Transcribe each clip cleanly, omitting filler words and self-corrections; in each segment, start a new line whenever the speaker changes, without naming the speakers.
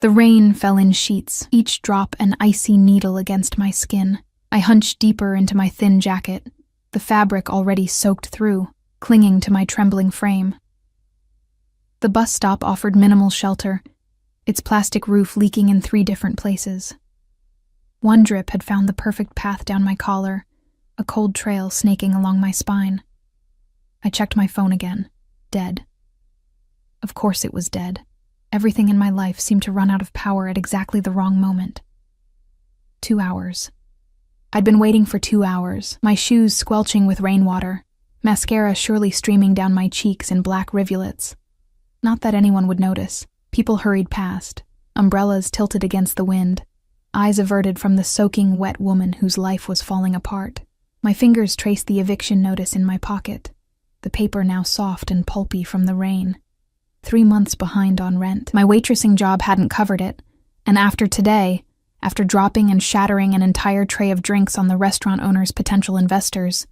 The rain fell in sheets, each drop an icy needle against my skin. I hunched deeper into my thin jacket, the fabric already soaked through, clinging to my trembling frame. The bus stop offered minimal shelter, its plastic roof leaking in 3 different places. One drip had found the perfect path down my collar, a cold trail snaking along my spine. I checked my phone again. Dead. Of course it was dead. Everything in my life seemed to run out of power at exactly the wrong moment. 2 hours. I'd been waiting for 2 hours, my shoes squelching with rainwater, mascara surely streaming down my cheeks in black rivulets. Not that anyone would notice. People hurried past, umbrellas tilted against the wind, eyes averted from the soaking wet woman whose life was falling apart. My fingers traced the eviction notice in my pocket, the paper now soft and pulpy from the rain. 3 months behind on rent. My waitressing job hadn't covered it, and after today, after dropping and shattering an entire tray of drinks on the restaurant owner's potential investors,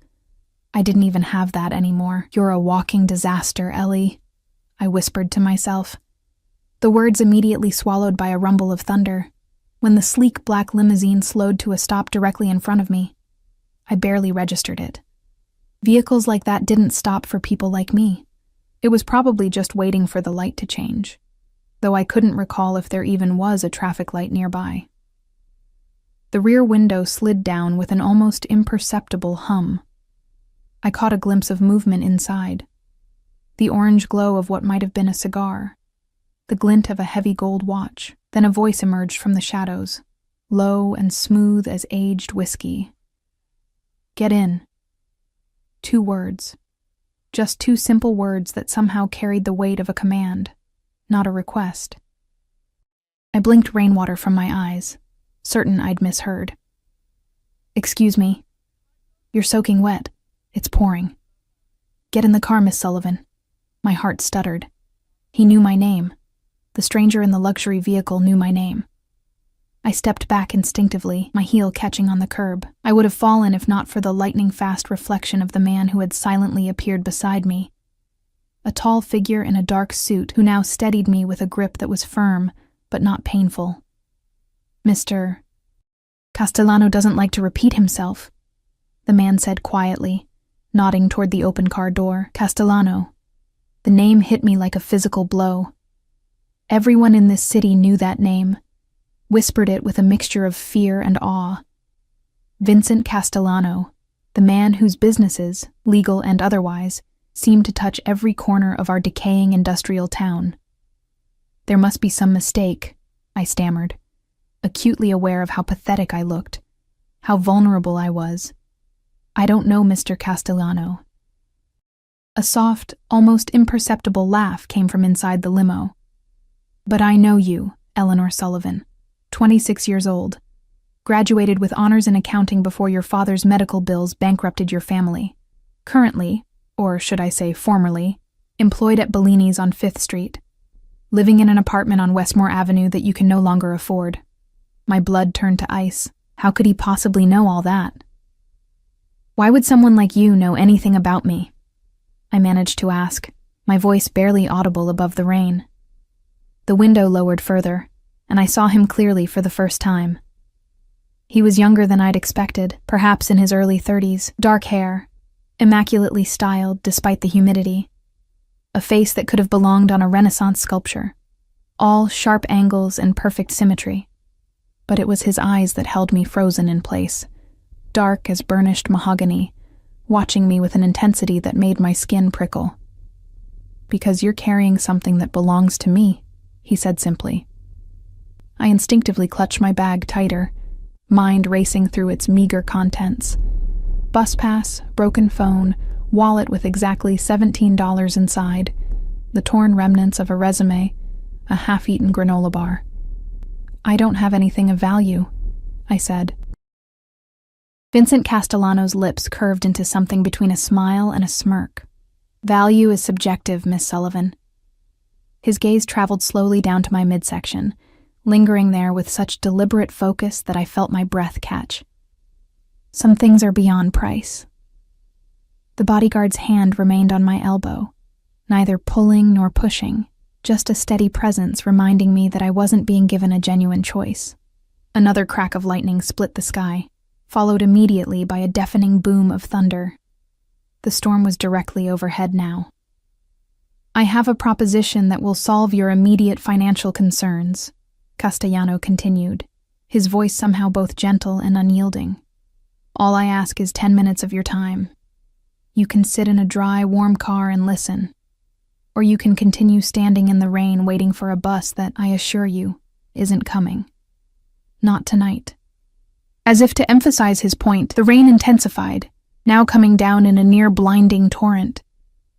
I didn't even have that anymore. "You're a walking disaster, Ellie," I whispered to myself. The words immediately swallowed by a rumble of thunder, when the sleek black limousine slowed to a stop directly in front of me. I barely registered it. Vehicles like that didn't stop for people like me. It was probably just waiting for the light to change, though I couldn't recall if there even was a traffic light nearby. The rear window slid down with an almost imperceptible hum. I caught a glimpse of movement inside. The orange glow of what might have been a cigar, the glint of a heavy gold watch. Then a voice emerged from the shadows, low and smooth as aged whiskey. "Get in." 2 words. Just 2 simple words that somehow carried the weight of a command, not a request. I blinked rainwater from my eyes, certain I'd misheard. "Excuse me. You're soaking wet. It's pouring." "Get in the car, Miss Sullivan." My heart stuttered. He knew my name. The stranger in the luxury vehicle knew my name. I stepped back instinctively, my heel catching on the curb. I would have fallen if not for the lightning-fast reflection of the man who had silently appeared beside me. A tall figure in a dark suit who now steadied me with a grip that was firm, but not painful. "Mr. Castellano doesn't like to repeat himself," the man said quietly, nodding toward the open car door. Castellano. The name hit me like a physical blow. Everyone in this city knew that name, whispered it with a mixture of fear and awe. Vincent Castellano, the man whose businesses, legal and otherwise, seemed to touch every corner of our decaying industrial town. "There must be some mistake," I stammered, acutely aware of how pathetic I looked, how vulnerable I was. "I don't know Mr. Castellano." A soft, almost imperceptible laugh came from inside the limo. "But I know you, Eleanor Sullivan, 26 years old, graduated with honors in accounting before your father's medical bills bankrupted your family. Currently, or should I say formerly, employed at Bellini's on 5th Street, living in an apartment on Westmore Avenue that you can no longer afford." My blood turned to ice. How could he possibly know all that? "Why would someone like you know anything about me?" I managed to ask, my voice barely audible above the rain. The window lowered further, and I saw him clearly for the first time. He was younger than I'd expected, perhaps in his early 30s, dark hair, immaculately styled despite the humidity. A face that could have belonged on a Renaissance sculpture, all sharp angles and perfect symmetry. But it was his eyes that held me frozen in place, dark as burnished mahogany, watching me with an intensity that made my skin prickle. "Because you're carrying something that belongs to me," he said simply. I instinctively clutched my bag tighter, mind racing through its meager contents. Bus pass, broken phone, wallet with exactly $17 inside, the torn remnants of a resume, a half-eaten granola bar. "I don't have anything of value," I said. Vincent Castellano's lips curved into something between a smile and a smirk. "Value is subjective, Miss Sullivan." His gaze traveled slowly down to my midsection, lingering there with such deliberate focus that I felt my breath catch. "Some things are beyond price." The bodyguard's hand remained on my elbow, neither pulling nor pushing, just a steady presence reminding me that I wasn't being given a genuine choice. Another crack of lightning split the sky, followed immediately by a deafening boom of thunder. The storm was directly overhead now. "I have a proposition that will solve your immediate financial concerns," Castellano continued, his voice somehow both gentle and unyielding. "All I ask is 10 minutes of your time. You can sit in a dry, warm car and listen. Or you can continue standing in the rain waiting for a bus that, I assure you, isn't coming. Not tonight." As if to emphasize his point, the rain intensified, now coming down in a near-blinding torrent.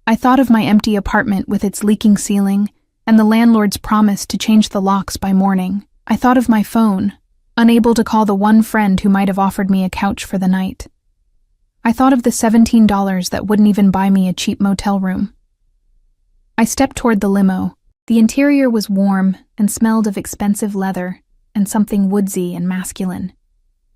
I thought of my empty apartment with its leaking ceiling and the landlord's promise to change the locks by morning. I thought of my phone, unable to call the one friend who might have offered me a couch for the night. I thought of the $17 that wouldn't even buy me a cheap motel room. I stepped toward the limo. The interior was warm and smelled of expensive leather and something woodsy and masculine.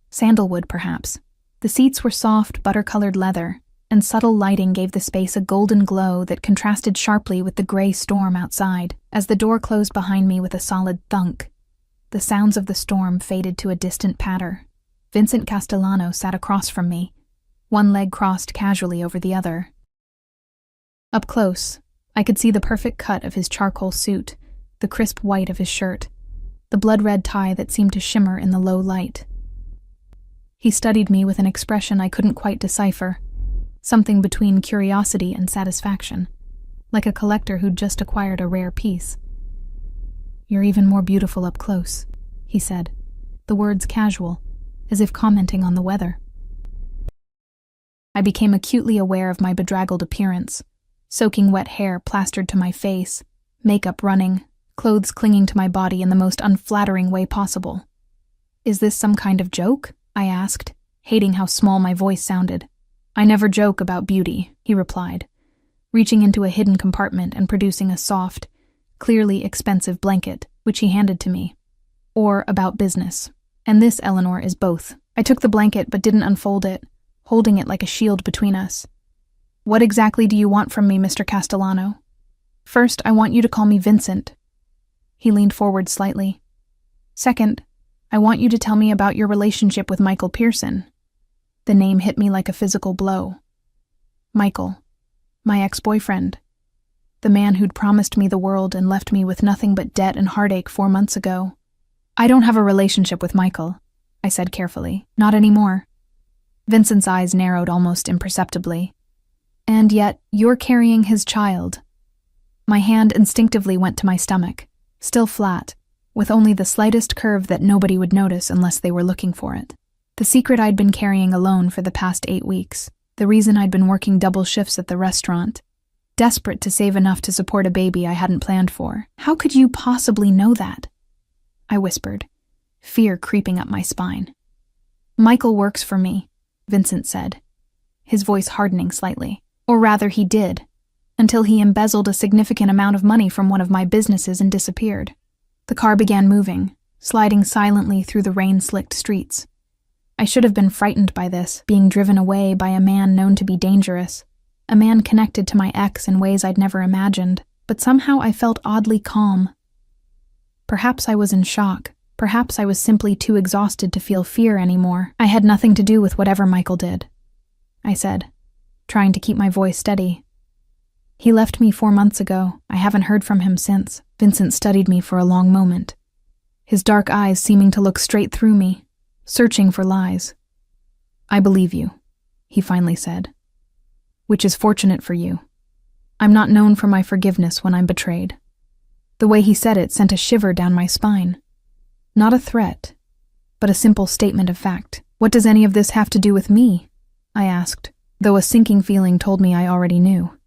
Sandalwood, perhaps. The seats were soft, butter-colored leather, and subtle lighting gave the space a golden glow that contrasted sharply with the gray storm outside. As the door closed behind me with a solid thunk, the sounds of the storm faded to a distant patter. Vincent Castellano sat across from me, one leg crossed casually over the other. Up close, I could see the perfect cut of his charcoal suit, the crisp white of his shirt, the blood-red tie that seemed to shimmer in the low light. He studied me with an expression I couldn't quite decipher, something between curiosity and satisfaction, like a collector who'd just acquired a rare piece. "You're even more beautiful up close," he said, the words casual, as if commenting on the weather. I became acutely aware of my bedraggled appearance, soaking wet hair plastered to my face, makeup running, clothes clinging to my body in the most unflattering way possible. "Is this some kind of joke?" I asked, hating how small my voice sounded. "I never joke about beauty," he replied, reaching into a hidden compartment and producing a soft, clearly expensive blanket, which he handed to me. "Or about business. And this, Eleanor, is both." I took the blanket but didn't unfold it, holding it like a shield between us. "What exactly do you want from me, Mr. Castellano?" "First, I want you to call me Vincent." He leaned forward slightly. "Second, I want you to tell me about your relationship with Michael Pearson." The name hit me like a physical blow. Michael, my ex-boyfriend, the man who'd promised me the world and left me with nothing but debt and heartache 4 months ago. "I don't have a relationship with Michael," I said carefully. "Not anymore." Vincent's eyes narrowed almost imperceptibly. "And yet, you're carrying his child." My hand instinctively went to my stomach, still flat, with only the slightest curve that nobody would notice unless they were looking for it. The secret I'd been carrying alone for the past 8 weeks, the reason I'd been working double shifts at the restaurant, desperate to save enough to support a baby I hadn't planned for. "How could you possibly know that?" I whispered, fear creeping up my spine. "Michael works for me," Vincent said, his voice hardening slightly. "Or rather, he did, until he embezzled a significant amount of money from one of my businesses and disappeared." The car began moving, sliding silently through the rain-slicked streets. I should have been frightened by this, being driven away by a man known to be dangerous, a man connected to my ex in ways I'd never imagined, but somehow I felt oddly calm. Perhaps I was in shock. Perhaps I was simply too exhausted to feel fear anymore. "I had nothing to do with whatever Michael did," I said, trying to keep my voice steady. "He left me 4 months ago. I haven't heard from him since." Vincent studied me for a long moment, his dark eyes seeming to look straight through me, searching for lies. "I believe you," he finally said, "which is fortunate for you. I'm not known for my forgiveness when I'm betrayed." The way he said it sent a shiver down my spine. Not a threat, but a simple statement of fact. "What does any of this have to do with me?" I asked, though a sinking feeling told me I already knew.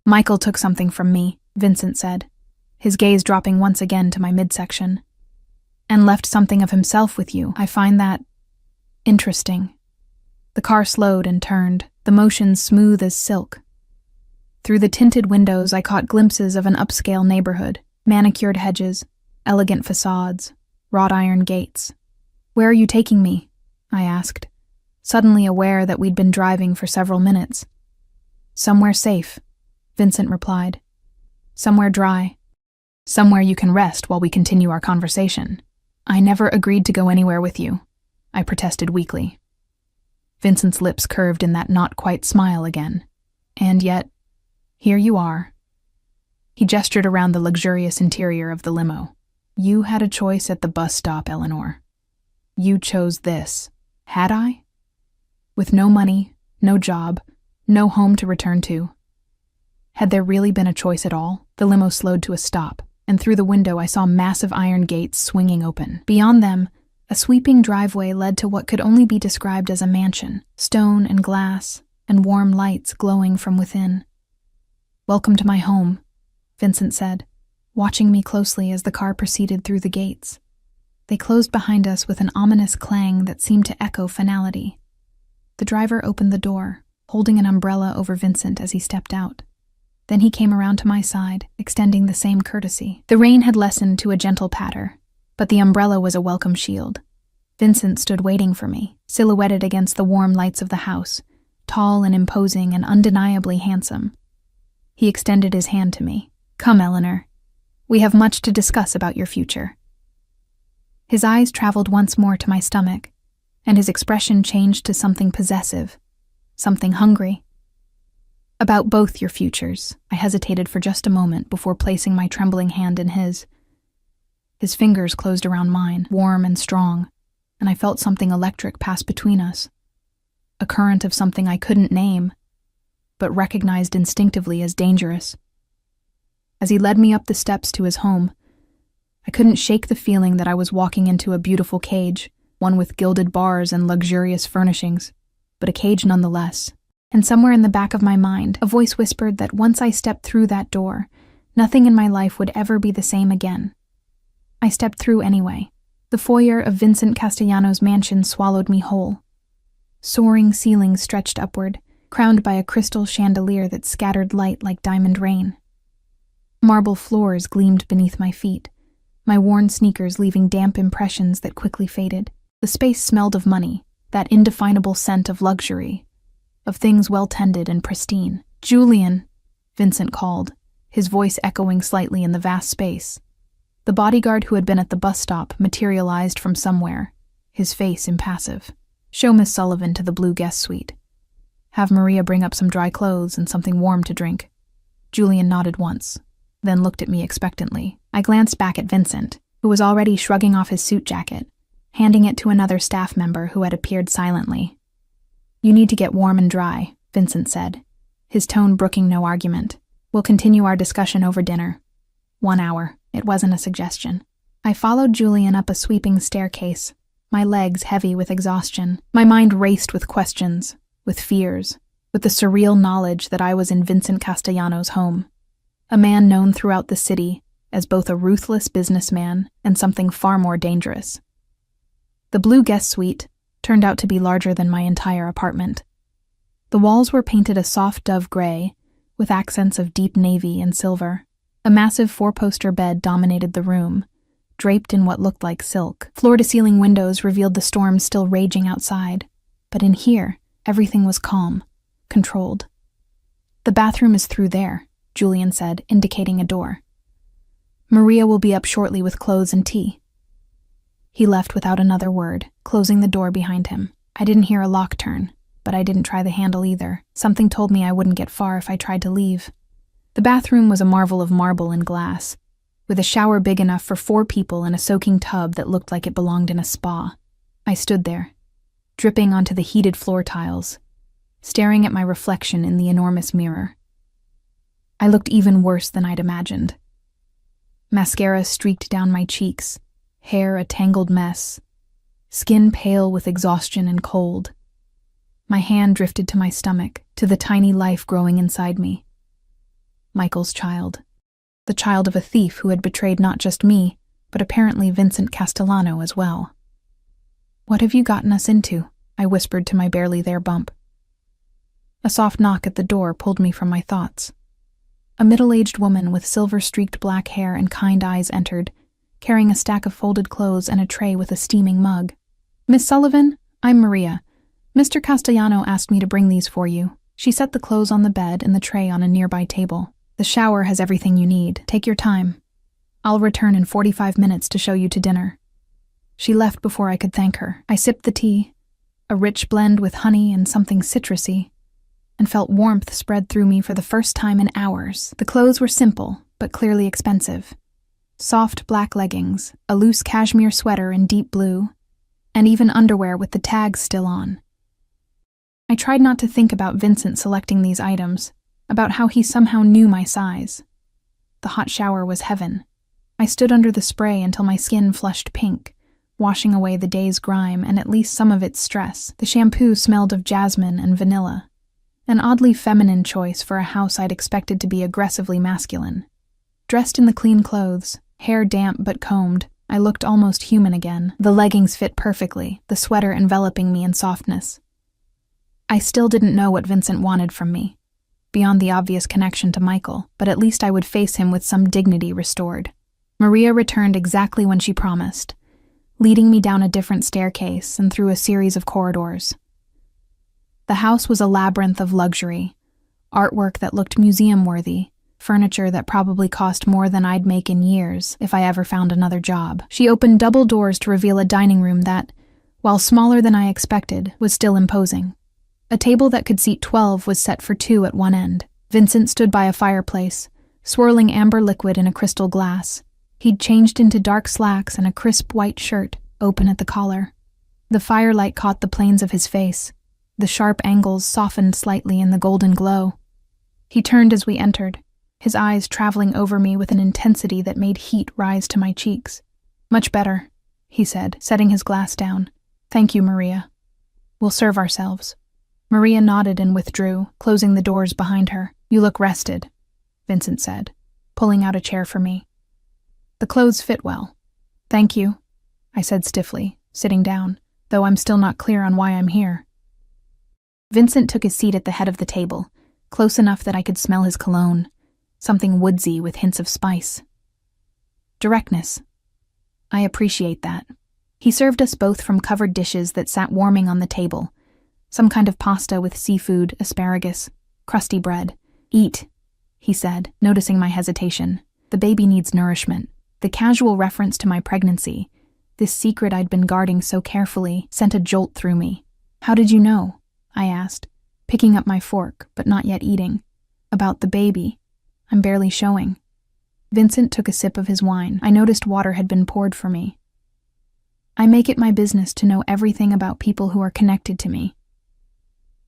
"Michael took something from me," Vincent said, his gaze dropping once again to my midsection. "And left something of himself with you. I find that interesting." The car slowed and turned, the motion smooth as silk. Through the tinted windows I caught glimpses of an upscale neighborhood, manicured hedges, elegant facades, wrought iron gates. "Where are you taking me?" I asked, suddenly aware that we'd been driving for several minutes. "Somewhere safe," Vincent replied. "Somewhere dry." Somewhere you can rest while we continue our conversation. I never agreed to go anywhere with you, I protested weakly. Vincent's lips curved in that not-quite smile again. And yet, here you are. He gestured around the luxurious interior of the limo. You had a choice at the bus stop, Eleanor. You chose this. Had I? With no money, no job, no home to return to. Had there really been a choice at all? The limo slowed to a stop, and through the window I saw massive iron gates swinging open. Beyond them, a sweeping driveway led to what could only be described as a mansion, stone and glass, and warm lights glowing from within. Welcome to my home, Vincent said, watching me closely as the car proceeded through the gates. They closed behind us with an ominous clang that seemed to echo finality. The driver opened the door, holding an umbrella over Vincent as he stepped out. Then he came around to my side, extending the same courtesy. The rain had lessened to a gentle patter, but the umbrella was a welcome shield. Vincent stood waiting for me, silhouetted against the warm lights of the house, tall and imposing and undeniably handsome. He extended his hand to me. Come, Eleanor. We have much to discuss about your future. His eyes traveled once more to my stomach, and his expression changed to something possessive, something hungry. About both your futures, I hesitated for just a moment before placing my trembling hand in his. His fingers closed around mine, warm and strong, and I felt something electric pass between us. A current of something I couldn't name, but recognized instinctively as dangerous. As he led me up the steps to his home, I couldn't shake the feeling that I was walking into a beautiful cage, one with gilded bars and luxurious furnishings, but a cage nonetheless. And somewhere in the back of my mind, a voice whispered that once I stepped through that door, nothing in my life would ever be the same again. I stepped through anyway. The foyer of Vincent Castellano's mansion swallowed me whole. Soaring ceilings stretched upward, crowned by a crystal chandelier that scattered light like diamond rain. Marble floors gleamed beneath my feet, my worn sneakers leaving damp impressions that quickly faded. The space smelled of money, that indefinable scent of luxury, of things well-tended and pristine. Julian, Vincent called, his voice echoing slightly in the vast space. The bodyguard who had been at the bus stop materialized from somewhere, his face impassive. Show Miss Sullivan to the blue guest suite. Have Maria bring up some dry clothes and something warm to drink. Julian nodded once, then looked at me expectantly. I glanced back at Vincent, who was already shrugging off his suit jacket, handing it to another staff member who had appeared silently. You need to get warm and dry, Vincent said, his tone brooking no argument. We'll continue our discussion over dinner. 1 hour. It wasn't a suggestion. I followed Julian up a sweeping staircase, my legs heavy with exhaustion. My mind raced with questions, with fears, with the surreal knowledge that I was in Vincent Castellano's home, a man known throughout the city as both a ruthless businessman and something far more dangerous. The blue guest suite turned out to be larger than my entire apartment. The walls were painted a soft dove gray, with accents of deep navy and silver. A massive 4-poster bed dominated the room, draped in what looked like silk. Floor-to-ceiling windows revealed the storm still raging outside, but in here, everything was calm, controlled. The bathroom is through there, Julian said, indicating a door. Maria will be up shortly with clothes and tea. He left without another word, closing the door behind him. I didn't hear a lock turn, but I didn't try the handle either. Something told me I wouldn't get far if I tried to leave. The bathroom was a marvel of marble and glass, with a shower big enough for 4 people and a soaking tub that looked like it belonged in a spa. I stood there, dripping onto the heated floor tiles, staring at my reflection in the enormous mirror. I looked even worse than I'd imagined. Mascara streaked down my cheeks, hair a tangled mess, skin pale with exhaustion and cold. My hand drifted to my stomach, to the tiny life growing inside me. Michael's child. The child of a thief who had betrayed not just me, but apparently Vincent Castellano as well. What have you gotten us into? I whispered to my barely there bump. A soft knock at the door pulled me from my thoughts. A middle-aged woman with silver-streaked black hair and kind eyes entered, carrying a stack of folded clothes and a tray with a steaming mug. Miss Sullivan, I'm Maria. Mr. Castellano asked me to bring these for you. She set the clothes on the bed and the tray on a nearby table. The shower has everything you need. Take your time. I'll return in 45 minutes to show you to dinner." She left before I could thank her. I sipped the tea, a rich blend with honey and something citrusy, and felt warmth spread through me for the first time in hours. The clothes were simple, but clearly expensive. Soft black leggings, a loose cashmere sweater in deep blue, and even underwear with the tags still on. I tried not to think about Vincent selecting these items, about how he somehow knew my size. The hot shower was heaven. I stood under the spray until my skin flushed pink, washing away the day's grime and at least some of its stress. The shampoo smelled of jasmine and vanilla, an oddly feminine choice for a house I'd expected to be aggressively masculine. Dressed in the clean clothes, hair damp but combed, I looked almost human again. The leggings fit perfectly, the sweater enveloping me in softness. I still didn't know what Vincent wanted from me, beyond the obvious connection to Michael, but at least I would face him with some dignity restored. Maria returned exactly when she promised, leading me down a different staircase and through a series of corridors. The house was a labyrinth of luxury, artwork that looked museum-worthy, furniture that probably cost more than I'd make in years if I ever found another job. She opened double doors to reveal a dining room that, while smaller than I expected, was still imposing. A table that could seat 12 was set for 2 at one end. Vincent stood by a fireplace, swirling amber liquid in a crystal glass. He'd changed into dark slacks and a crisp white shirt, open at the collar. The firelight caught the planes of his face. The sharp angles softened slightly in the golden glow. He turned as we entered, his eyes traveling over me with an intensity that made heat rise to my cheeks. "Much better," he said, setting his glass down. "Thank you, Maria. We'll serve ourselves." Maria nodded and withdrew, closing the doors behind her. "You look rested," Vincent said, pulling out a chair for me. "The clothes fit well." "Thank you," I said stiffly, sitting down, though I'm still not clear on why I'm here. Vincent took his seat at the head of the table, close enough that I could smell his cologne, something woodsy with hints of spice. Directness. I appreciate that. He served us both from covered dishes that sat warming on the table, some kind of pasta with seafood, asparagus, crusty bread. "Eat," he said, noticing my hesitation. "The baby needs nourishment." The casual reference to my pregnancy, this secret I'd been guarding so carefully, sent a jolt through me. "How did you know?" I asked, picking up my fork, but not yet eating. "About the baby. I'm barely showing." Vincent took a sip of his wine. I noticed water had been poured for me. "I make it my business to know everything about people who are connected to me."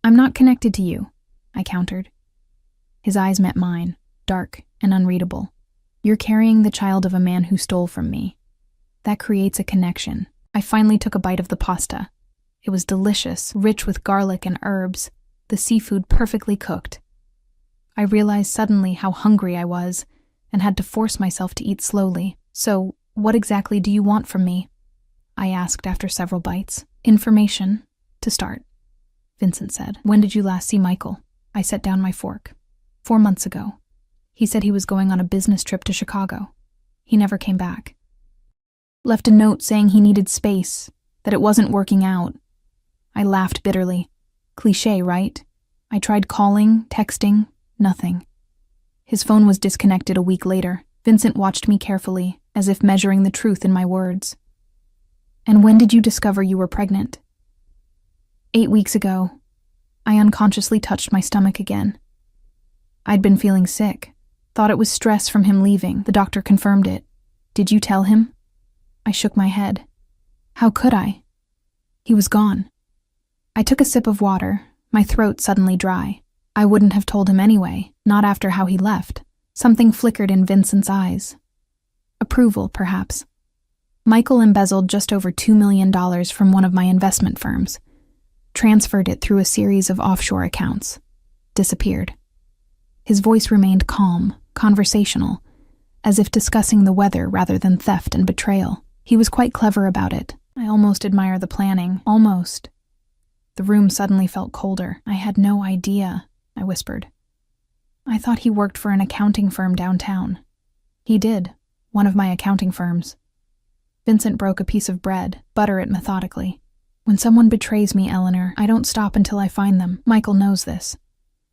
"I'm not connected to you," I countered. His eyes met mine, dark and unreadable. "You're carrying the child of a man who stole from me. That creates a connection." I finally took a bite of the pasta. It was delicious, rich with garlic and herbs, the seafood perfectly cooked. I realized suddenly how hungry I was, and had to force myself to eat slowly. "So, what exactly do you want from me?" I asked after several bites. "Information, to start," Vincent said. "When did you last see Michael?" I set down my fork. 4 months ago. He said he was going on a business trip to Chicago. He never came back. Left a note saying he needed space, that it wasn't working out. I laughed bitterly. Cliché, right? I tried calling, texting, nothing. His phone was disconnected a week later. Vincent watched me carefully, as if measuring the truth in my words. "And when did you discover you were pregnant?" 8 weeks ago. I unconsciously touched my stomach again. I'd been feeling sick. Thought it was stress from him leaving. The doctor confirmed it. "Did you tell him?" I shook my head. "How could I?" He was gone. I took a sip of water, my throat suddenly dry. I wouldn't have told him anyway, not after how he left. Something flickered in Vincent's eyes. Approval, perhaps. Michael embezzled just over $2 million from one of my investment firms, transferred it through a series of offshore accounts, disappeared. His voice remained calm, conversational, as if discussing the weather rather than theft and betrayal. He was quite clever about it. I almost admire the planning. Almost. The room suddenly felt colder. "I had no idea," I whispered. "I thought he worked for an accounting firm downtown." "He did. One of my accounting firms." Vincent broke a piece of bread, butter it methodically. "When someone betrays me, Eleanor, I don't stop until I find them. Michael knows this,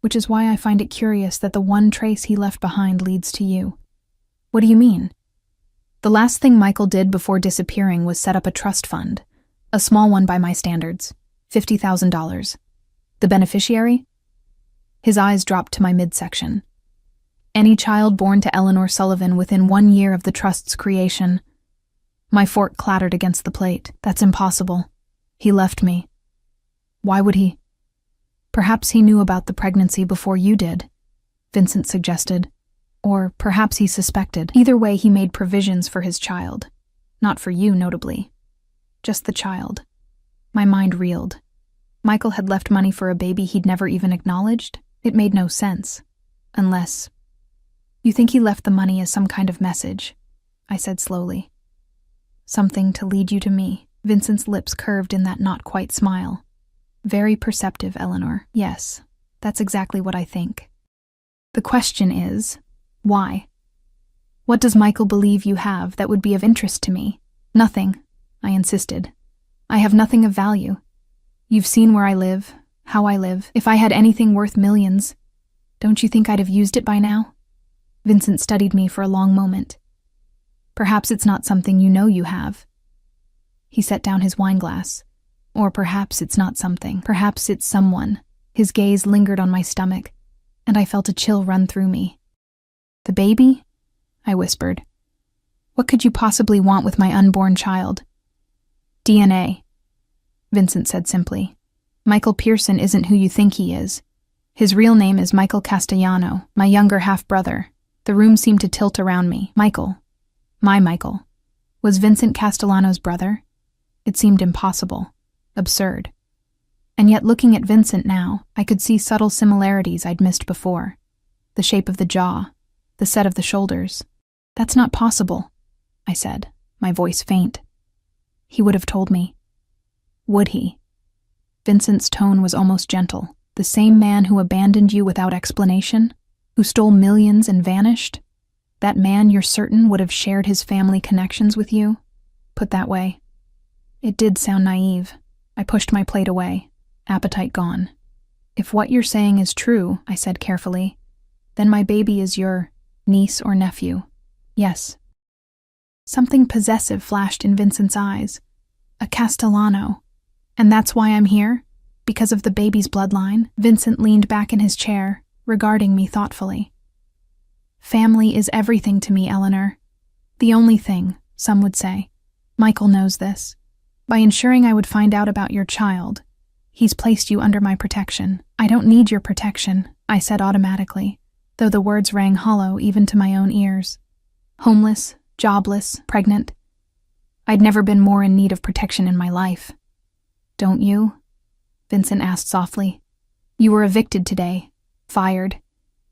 which is why I find it curious that the one trace he left behind leads to you." "What do you mean?" The last thing Michael did before disappearing was set up a trust fund, a small one by my standards, $50,000. The beneficiary? His eyes dropped to my midsection. Any child born to Eleanor Sullivan within 1 year of the trust's creation. My fork clattered against the plate. That's impossible. He left me. Why would he? Perhaps he knew about the pregnancy before you did, Vincent suggested. Or perhaps he suspected. Either way, he made provisions for his child. Not for you, notably. Just the child. My mind reeled. Michael had left money for a baby he'd never even acknowledged? It made no sense. Unless... You think he left the money as some kind of message? I said slowly. Something to lead you to me. Vincent's lips curved in that not-quite smile. Very perceptive, Eleanor. Yes, that's exactly what I think. The question is, why? What does Michael believe you have that would be of interest to me? Nothing, I insisted. I have nothing of value. You've seen where I live, how I live. If I had anything worth millions, don't you think I'd have used it by now? Vincent studied me for a long moment. Perhaps it's not something you know you have. He set down his wineglass. Or perhaps it's not something. Perhaps it's someone. His gaze lingered on my stomach, and I felt a chill run through me. The baby? I whispered. What could you possibly want with my unborn child? DNA, Vincent said simply. Michael Pearson isn't who you think he is. His real name is Michael Castellano, my younger half-brother. The room seemed to tilt around me. Michael, my Michael, was Vincent Castellano's brother? It seemed impossible, absurd. And yet looking at Vincent now, I could see subtle similarities I'd missed before. The shape of the jaw, the set of the shoulders. That's not possible, I said, my voice faint. He would have told me. Would he? Vincent's tone was almost gentle. The same man who abandoned you without explanation? Who stole millions and vanished? That man, you're certain, would have shared his family connections with you? Put that way. It did sound naive. I pushed my plate away, appetite gone. If what you're saying is true, I said carefully, then my baby is your niece or nephew. Yes. Something possessive flashed in Vincent's eyes. A Castellano. And that's why I'm here? Because of the baby's bloodline? Vincent leaned back in his chair, regarding me thoughtfully. Family is everything to me, Eleanor. The only thing, some would say. Michael knows this. By ensuring I would find out about your child, he's placed you under my protection. I don't need your protection, I said automatically, though the words rang hollow even to my own ears. Homeless, jobless, pregnant. I'd never been more in need of protection in my life. Don't you? Vincent asked softly. You were evicted today. Fired.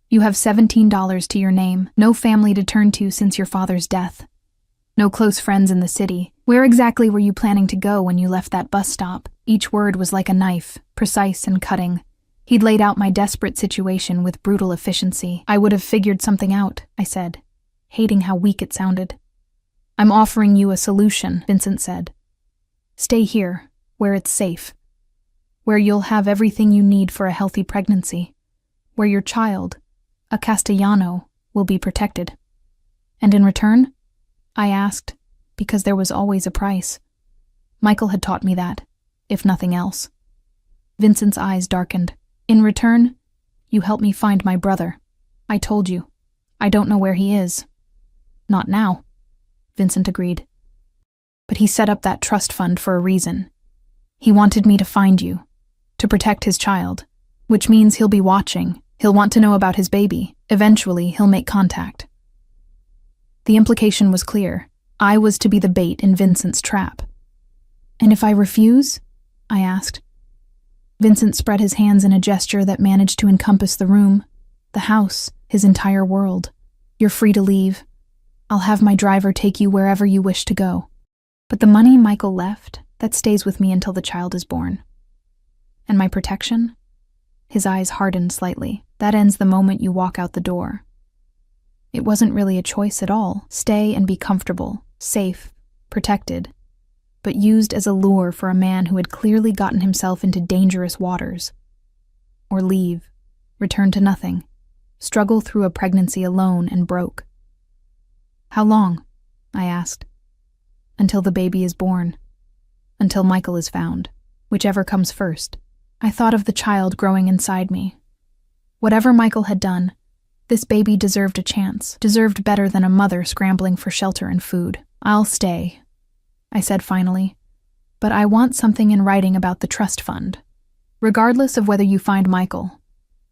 You have $17 to your name, no family to turn to since your father's death. No close friends in the city. Where exactly were you planning to go when you left that bus stop? Each word was like a knife, precise and cutting. He'd laid out my desperate situation with brutal efficiency. I would have figured something out, I said, hating how weak it sounded. I'm offering you a solution, Vincent said. Stay here, where it's safe. Where you'll have everything you need for a healthy pregnancy. Where your child, a Castellano, will be protected. And in return? I asked, because there was always a price. Michael had taught me that, if nothing else. Vincent's eyes darkened. In return, you helped me find my brother. I told you. I don't know where he is. Not now, Vincent agreed. But he set up that trust fund for a reason. He wanted me to find you, to protect his child, which means he'll be watching. He'll want to know about his baby. Eventually, he'll make contact. The implication was clear. I was to be the bait in Vincent's trap. And if I refuse? I asked. Vincent spread his hands in a gesture that managed to encompass the room, the house, his entire world. You're free to leave. I'll have my driver take you wherever you wish to go. But the money Michael left, that stays with me until the child is born. And my protection? His eyes hardened slightly. That ends the moment you walk out the door. It wasn't really a choice at all. Stay and be comfortable, safe, protected, but used as a lure for a man who had clearly gotten himself into dangerous waters. Or leave, return to nothing, struggle through a pregnancy alone and broke. How long? I asked. Until the baby is born. Until Michael is found. Whichever comes first. I thought of the child growing inside me. Whatever Michael had done, this baby deserved a chance, deserved better than a mother scrambling for shelter and food. I'll stay, I said finally, but I want something in writing about the trust fund. Regardless of whether you find Michael,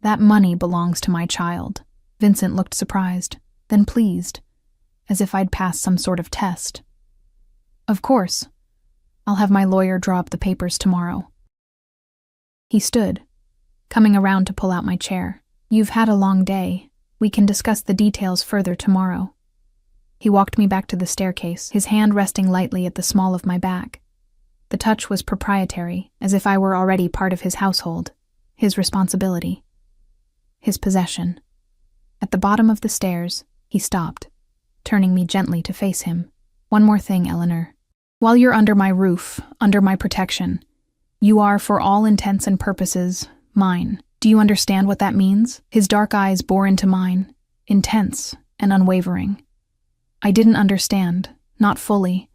that money belongs to my child. Vincent looked surprised, then pleased, as if I'd passed some sort of test. Of course. I'll have my lawyer draw up the papers tomorrow. He stood, coming around to pull out my chair. You've had a long day. We can discuss the details further tomorrow. He walked me back to the staircase, his hand resting lightly at the small of my back. The touch was proprietary, as if I were already part of his household, his responsibility, his possession. At the bottom of the stairs, he stopped, turning me gently to face him. One more thing, Eleanor. While you're under my roof, under my protection, you are, for all intents and purposes, mine. Do you understand what that means? His dark eyes bore into mine, intense and unwavering. I didn't understand, not fully,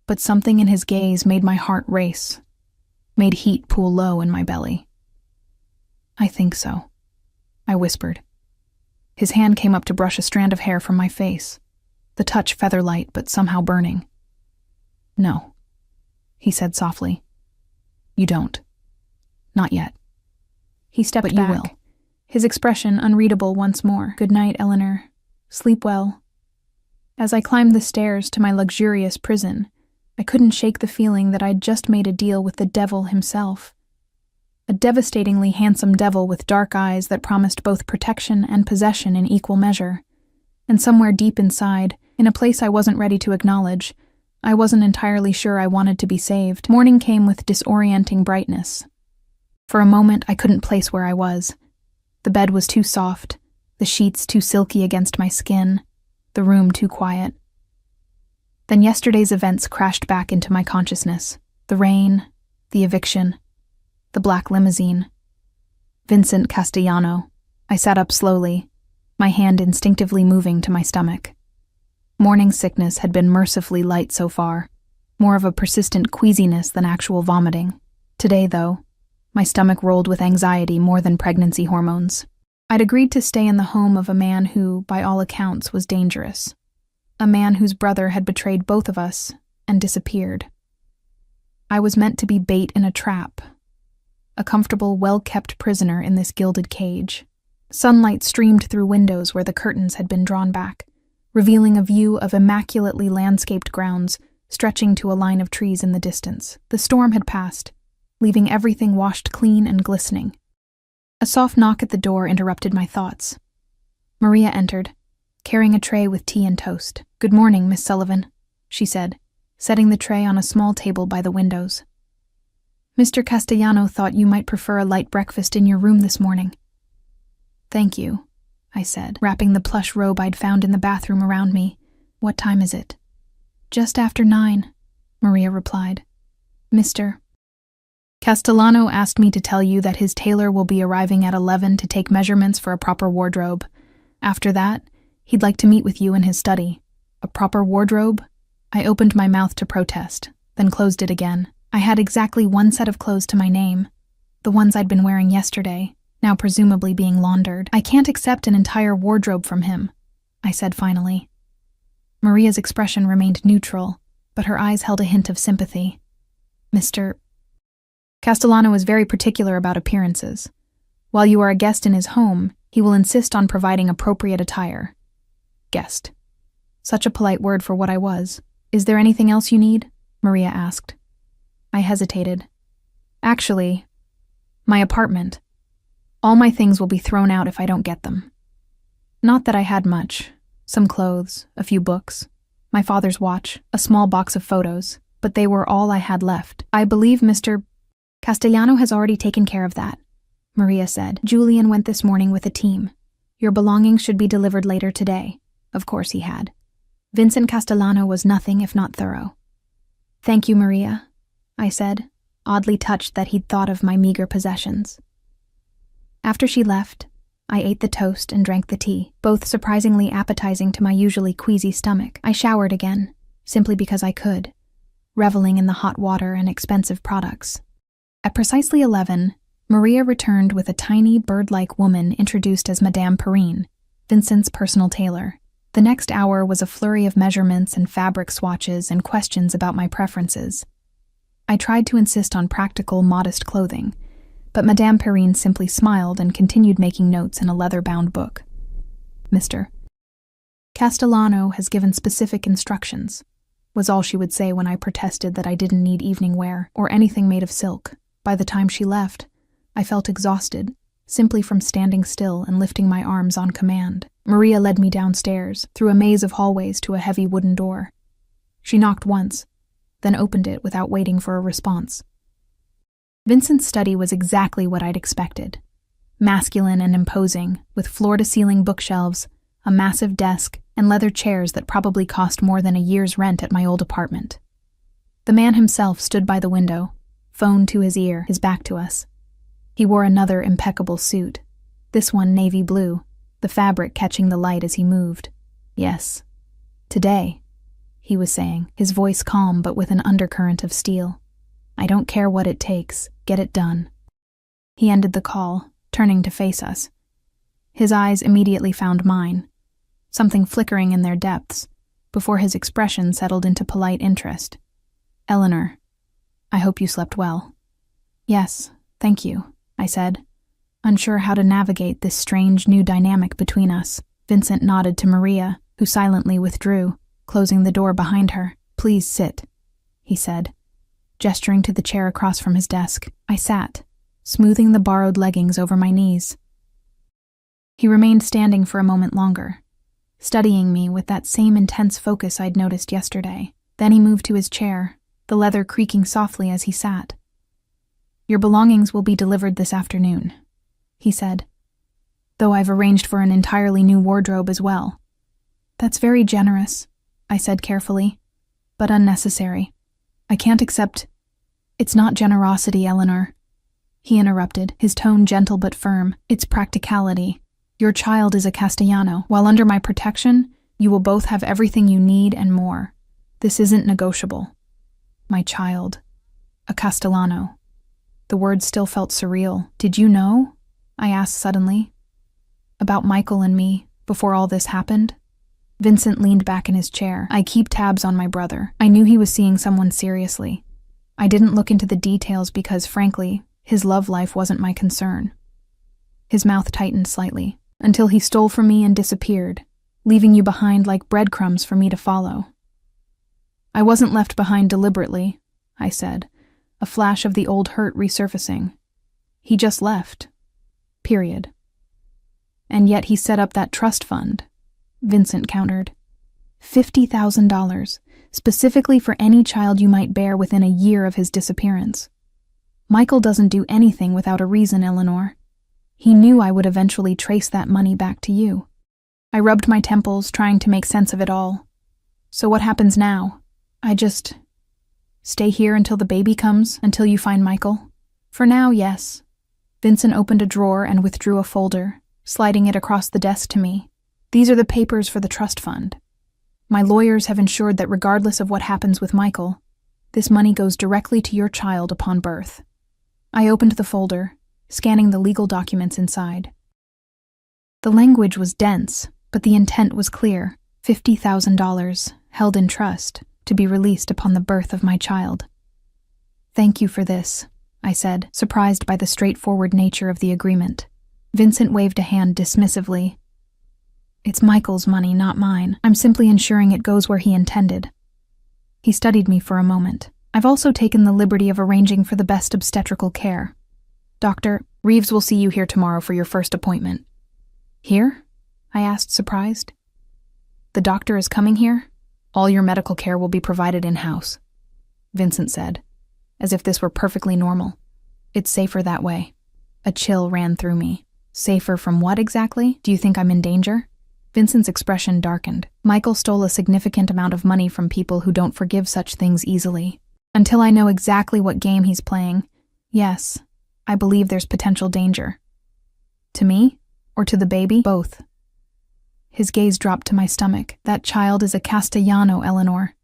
but something in his gaze made my heart race, made heat pool low in my belly. I think so, I whispered. His hand came up to brush a strand of hair from my face, the touch feather-light but somehow burning. No, he said softly. You don't. Not yet. He stepped back. But you will. His expression unreadable once more. Good night, Eleanor. Sleep well. As I climbed the stairs to my luxurious prison, I couldn't shake the feeling that I'd just made a deal with the devil himself. A devastatingly handsome devil with dark eyes that promised both protection and possession in equal measure. And somewhere deep inside, in a place I wasn't ready to acknowledge, I wasn't entirely sure I wanted to be saved. Morning came with disorienting brightness. For a moment, I couldn't place where I was. The bed was too soft, the sheets too silky against my skin, the room too quiet. Then yesterday's events crashed back into my consciousness. The rain, the eviction, the black limousine. Vincent Castellano. I sat up slowly, my hand instinctively moving to my stomach. Morning sickness had been mercifully light so far, more of a persistent queasiness than actual vomiting. Today, though, my stomach rolled with anxiety more than pregnancy hormones. I'd agreed to stay in the home of a man who, by all accounts, was dangerous. A man whose brother had betrayed both of us and disappeared. I was meant to be bait in a trap, a comfortable, well-kept prisoner in this gilded cage. Sunlight streamed through windows where the curtains had been drawn back, revealing a view of immaculately landscaped grounds stretching to a line of trees in the distance. The storm had passed, leaving everything washed clean and glistening. A soft knock at the door interrupted my thoughts. Maria entered, carrying a tray with tea and toast. "Good morning, Miss Sullivan," she said, setting the tray on a small table by the windows. "Mr. Castellano thought you might prefer a light breakfast in your room this morning." "Thank you," I said, wrapping the plush robe I'd found in the bathroom around me. "What time is it?" "Just after 9, Maria replied. "Mr. Castellano asked me to tell you that his tailor will be arriving at 11 to take measurements for a proper wardrobe. After that, he'd like to meet with you in his study." "A proper wardrobe?" I opened my mouth to protest, then closed it again. I had exactly one set of clothes to my name, the ones I'd been wearing yesterday, now presumably being laundered. "I can't accept an entire wardrobe from him," I said finally. Maria's expression remained neutral, but her eyes held a hint of sympathy. "Mr. Castellano is very particular about appearances. While you are a guest in his home, he will insist on providing appropriate attire." Guest. Such a polite word for what I was. "Is there anything else you need?" Maria asked. I hesitated. "Actually, my apartment. All my things will be thrown out if I don't get them." Not that I had much. Some clothes, a few books, my father's watch, a small box of photos, but they were all I had left. "I believe Mr. Castellano has already taken care of that," Maria said. "Julian went this morning with a team. Your belongings should be delivered later today." Of course he had. Vincent Castellano was nothing if not thorough. "Thank you, Maria," I said, oddly touched that he'd thought of my meager possessions. After she left, I ate the toast and drank the tea, both surprisingly appetizing to my usually queasy stomach. I showered again, simply because I could, reveling in the hot water and expensive products. At precisely 11, Maria returned with a tiny, bird-like woman introduced as Madame Perrine, Vincent's personal tailor. The next hour was a flurry of measurements and fabric swatches and questions about my preferences. I tried to insist on practical, modest clothing, but Madame Perrine simply smiled and continued making notes in a leather-bound book. Mr. Castellano has given specific instructions, was all she would say when I protested that I didn't need evening wear or anything made of silk. By the time she left, I felt exhausted, simply from standing still and lifting my arms on command. Maria led me downstairs, through a maze of hallways to a heavy wooden door. She knocked once, then opened it without waiting for a response. Vincent's study was exactly what I'd expected. Masculine and imposing, with floor-to-ceiling bookshelves, a massive desk, and leather chairs that probably cost more than a year's rent at my old apartment. The man himself stood by the window, phone to his ear, his back to us. He wore another impeccable suit, this one navy blue, the fabric catching the light as he moved. Yes, today, he was saying, his voice calm but with an undercurrent of steel. I don't care what it takes, get it done. He ended the call, turning to face us. His eyes immediately found mine, something flickering in their depths, before his expression settled into polite interest. Eleanor, I hope you slept well. Yes, thank you, I said, unsure how to navigate this strange new dynamic between us. Vincent nodded to Maria, who silently withdrew, closing the door behind her. Please sit, he said, gesturing to the chair across from his desk. I sat, smoothing the borrowed leggings over my knees. He remained standing for a moment longer, studying me with that same intense focus I'd noticed yesterday. Then he moved to his chair, the leather creaking softly as he sat. Your belongings will be delivered this afternoon, he said, though I've arranged for an entirely new wardrobe as well. That's very generous, I said carefully, but unnecessary. I can't accept. It's not generosity, Eleanor, he interrupted, his tone gentle but firm. It's practicality. Your child is a Castellano. While under my protection, you will both have everything you need and more. This isn't negotiable. My child. A Castellano. The words still felt surreal. Did you know? I asked suddenly. About Michael and me, before all this happened? Vincent leaned back in his chair. I keep tabs on my brother. I knew he was seeing someone seriously. I didn't look into the details because, frankly, his love life wasn't my concern. His mouth tightened slightly, until he stole from me and disappeared, leaving you behind like breadcrumbs for me to follow. I wasn't left behind deliberately, I said, a flash of the old hurt resurfacing. He just left. Period. And yet he set up that trust fund, Vincent countered. $50,000, specifically for any child you might bear within a year of his disappearance. Michael doesn't do anything without a reason, Eleanor. He knew I would eventually trace that money back to you. I rubbed my temples, trying to make sense of it all. So what happens now? I just stay here until the baby comes, until you find Michael? For now, yes. Vincent opened a drawer and withdrew a folder, sliding it across the desk to me. These are the papers for the trust fund. My lawyers have ensured that regardless of what happens with Michael, this money goes directly to your child upon birth. I opened the folder, scanning the legal documents inside. The language was dense, but the intent was clear. $50,000, held in trust, to be released upon the birth of my child. Thank you for this, I said, surprised by the straightforward nature of the agreement. Vincent waved a hand dismissively. It's Michael's money, not mine. I'm simply ensuring it goes where he intended. He studied me for a moment. I've also taken the liberty of arranging for the best obstetrical care. Dr. Reeves will see you here tomorrow for your first appointment. Here? I asked, surprised. The doctor is coming here? All your medical care will be provided in-house, Vincent said, as if this were perfectly normal. It's safer that way. A chill ran through me. Safer from what exactly? Do you think I'm in danger? Vincent's expression darkened. Michael stole a significant amount of money from people who don't forgive such things easily. Until I know exactly what game he's playing, yes, I believe there's potential danger. To me? Or to the baby? Both. His gaze dropped to my stomach. That child is a Castellano, Eleanor.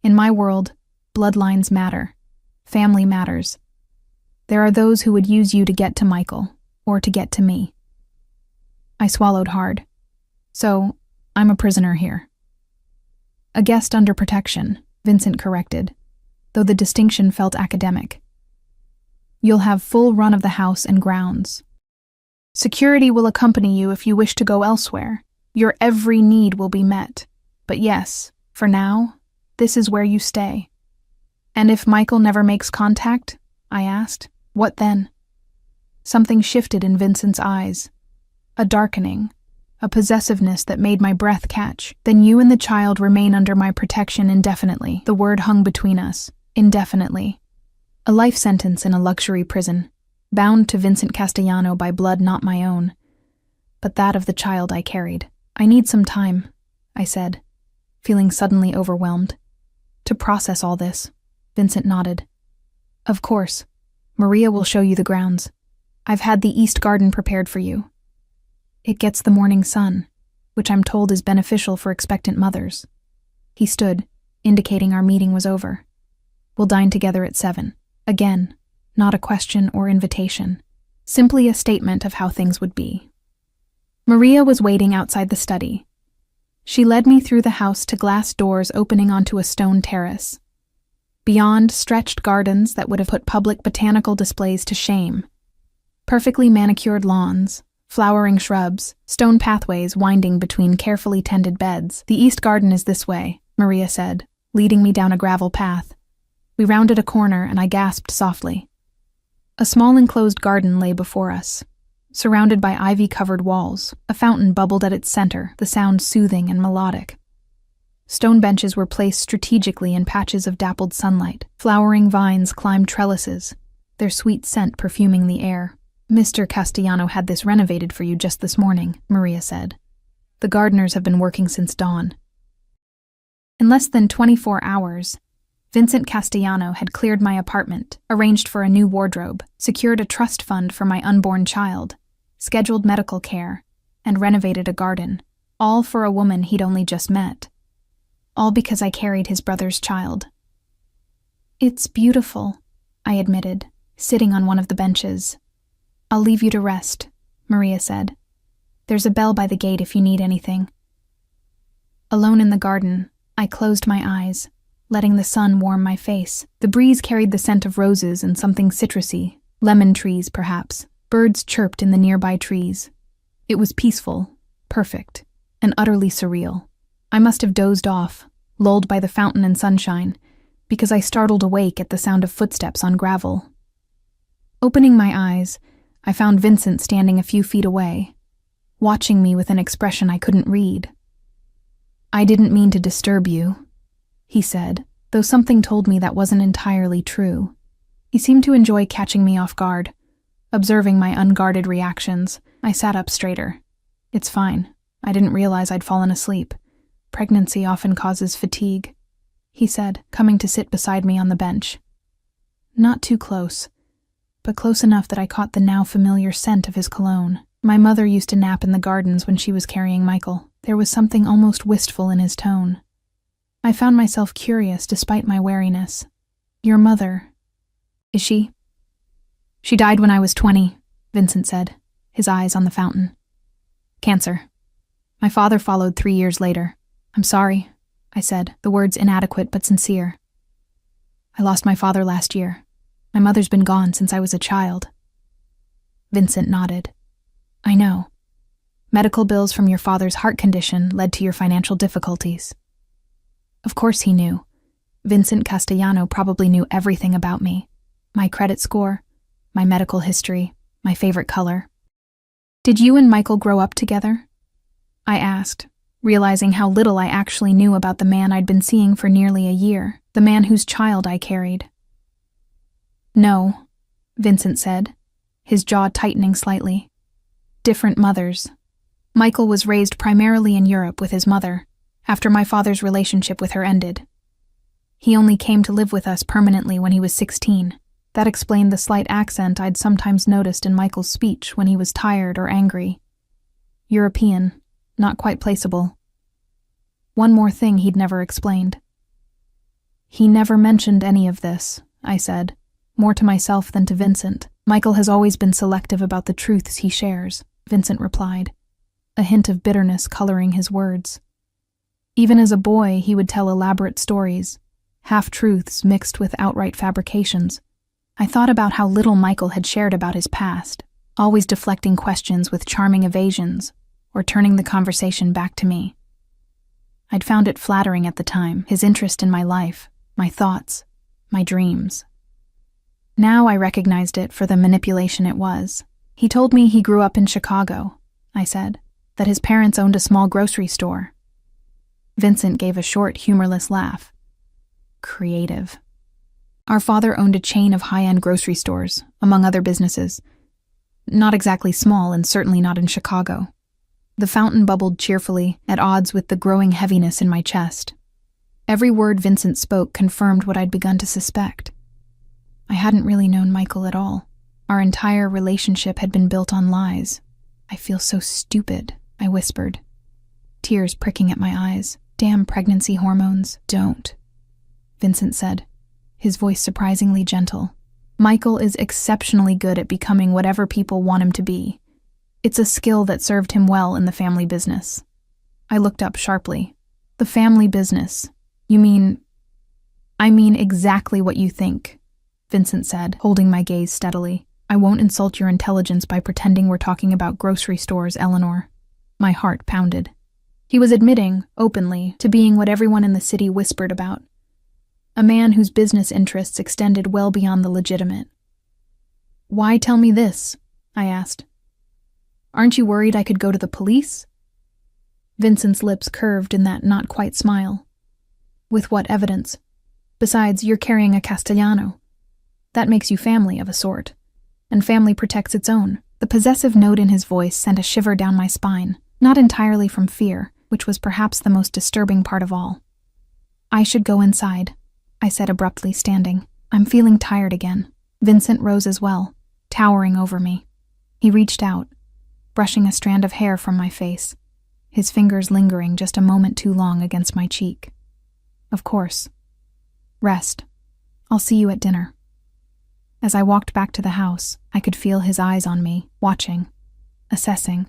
In my world, bloodlines matter. Family matters. There are those who would use you to get to Michael, or to get to me. I swallowed hard. So, I'm a prisoner here. A guest under protection, Vincent corrected, though the distinction felt academic. You'll have full run of the house and grounds. Security will accompany you if you wish to go elsewhere. Your every need will be met. But yes, for now, this is where you stay. And if Michael never makes contact? I asked. What then? Something shifted in Vincent's eyes. A darkening, a possessiveness that made my breath catch. Then you and the child remain under my protection indefinitely. The word hung between us. Indefinitely. A life sentence in a luxury prison, bound to Vincent Castellano by blood not my own, but that of the child I carried. I need some time, I said, feeling suddenly overwhelmed. To process all this. Vincent nodded. Of course. Maria will show you the grounds. I've had the East Garden prepared for you. It gets the morning sun, which I'm told is beneficial for expectant mothers. He stood, indicating our meeting was over. We'll dine together at 7. Again, not a question or invitation, simply a statement of how things would be. Maria was waiting outside the study. She led me through the house to glass doors opening onto a stone terrace. Beyond stretched gardens that would have put public botanical displays to shame. Perfectly manicured lawns, flowering shrubs, stone pathways winding between carefully tended beds. The East Garden is this way, Maria said, leading me down a gravel path. We rounded a corner and I gasped softly. A small enclosed garden lay before us, surrounded by ivy-covered walls. A fountain bubbled at its center, the sound soothing and melodic. Stone benches were placed strategically in patches of dappled sunlight. Flowering vines climbed trellises, their sweet scent perfuming the air. Mr. Castellano had this renovated for you just this morning, Maria said. The gardeners have been working since dawn. In less than 24 hours, Vincent Castellano had cleared my apartment, arranged for a new wardrobe, secured a trust fund for my unborn child, scheduled medical care, and renovated a garden, all for a woman he'd only just met. All because I carried his brother's child. It's beautiful, I admitted, sitting on one of the benches. I'll leave you to rest, Maria said. There's a bell by the gate if you need anything. Alone in the garden, I closed my eyes, letting the sun warm my face. The breeze carried the scent of roses and something citrusy, lemon trees perhaps. Birds chirped in the nearby trees. It was peaceful, perfect, and utterly surreal. I must have dozed off, lulled by the fountain and sunshine, because I startled awake at the sound of footsteps on gravel. Opening my eyes, I found Vincent standing a few feet away, watching me with an expression I couldn't read. I didn't mean to disturb you, he said, though something told me that wasn't entirely true. He seemed to enjoy catching me off guard, observing my unguarded reactions. I sat up straighter. It's fine. I didn't realize I'd fallen asleep. Pregnancy often causes fatigue, he said, coming to sit beside me on the bench. Not too close, but close enough that I caught the now familiar scent of his cologne. My mother used to nap in the gardens when she was carrying Michael. There was something almost wistful in his tone. I found myself curious despite my wariness. Your mother, is she? She died when I was 20, Vincent said, his eyes on the fountain. Cancer. My father followed 3 years later. I'm sorry, I said, the words inadequate but sincere. I lost my father last year. My mother's been gone since I was a child. Vincent nodded. I know. Medical bills from your father's heart condition led to your financial difficulties. Of course he knew. Vincent Castellano probably knew everything about me. My credit score, my medical history, my favorite color. Did you and Michael grow up together? I asked, realizing how little I actually knew about the man I'd been seeing for nearly a year, the man whose child I carried. No, Vincent said, his jaw tightening slightly. Different mothers. Michael was raised primarily in Europe with his mother, after my father's relationship with her ended. He only came to live with us permanently when he was 16. That explained the slight accent I'd sometimes noticed in Michael's speech when he was tired or angry. European, not quite placeable. One more thing he'd never explained. He never mentioned any of this, I said, more to myself than to Vincent. Michael has always been selective about the truths he shares, Vincent replied, a hint of bitterness coloring his words. Even as a boy, he would tell elaborate stories, half-truths mixed with outright fabrications. I thought about how little Michael had shared about his past, always deflecting questions with charming evasions, or turning the conversation back to me. I'd found it flattering at the time, his interest in my life, my thoughts, my dreams. Now I recognized it for the manipulation it was. He told me he grew up in Chicago, I said, that his parents owned a small grocery store. Vincent gave a short, humorless laugh. Creative. Our father owned a chain of high-end grocery stores, among other businesses. Not exactly small and certainly not in Chicago. The fountain bubbled cheerfully, at odds with the growing heaviness in my chest. Every word Vincent spoke confirmed what I'd begun to suspect. I hadn't really known Michael at all. Our entire relationship had been built on lies. I feel so stupid, I whispered, tears pricking at my eyes. Damn pregnancy hormones, don't, Vincent said, his voice surprisingly gentle. Michael is exceptionally good at becoming whatever people want him to be. It's a skill that served him well in the family business. I looked up sharply. The family business? You mean... I mean exactly what you think, Vincent said, holding my gaze steadily. I won't insult your intelligence by pretending we're talking about grocery stores, Eleanor. My heart pounded. He was admitting, openly, to being what everyone in the city whispered about. A man whose business interests extended well beyond the legitimate. Why tell me this? I asked. Aren't you worried I could go to the police? Vincent's lips curved in that not-quite smile. With what evidence? Besides, you're carrying a Castellano. That makes you family of a sort. And family protects its own. The possessive note in his voice sent a shiver down my spine, not entirely from fear, which was perhaps the most disturbing part of all. I should go inside, I said abruptly, standing. I'm feeling tired again. Vincent rose as well, towering over me. He reached out, brushing a strand of hair from my face, his fingers lingering just a moment too long against my cheek. Of course. Rest. I'll see you at dinner. As I walked back to the house, I could feel his eyes on me, watching, assessing.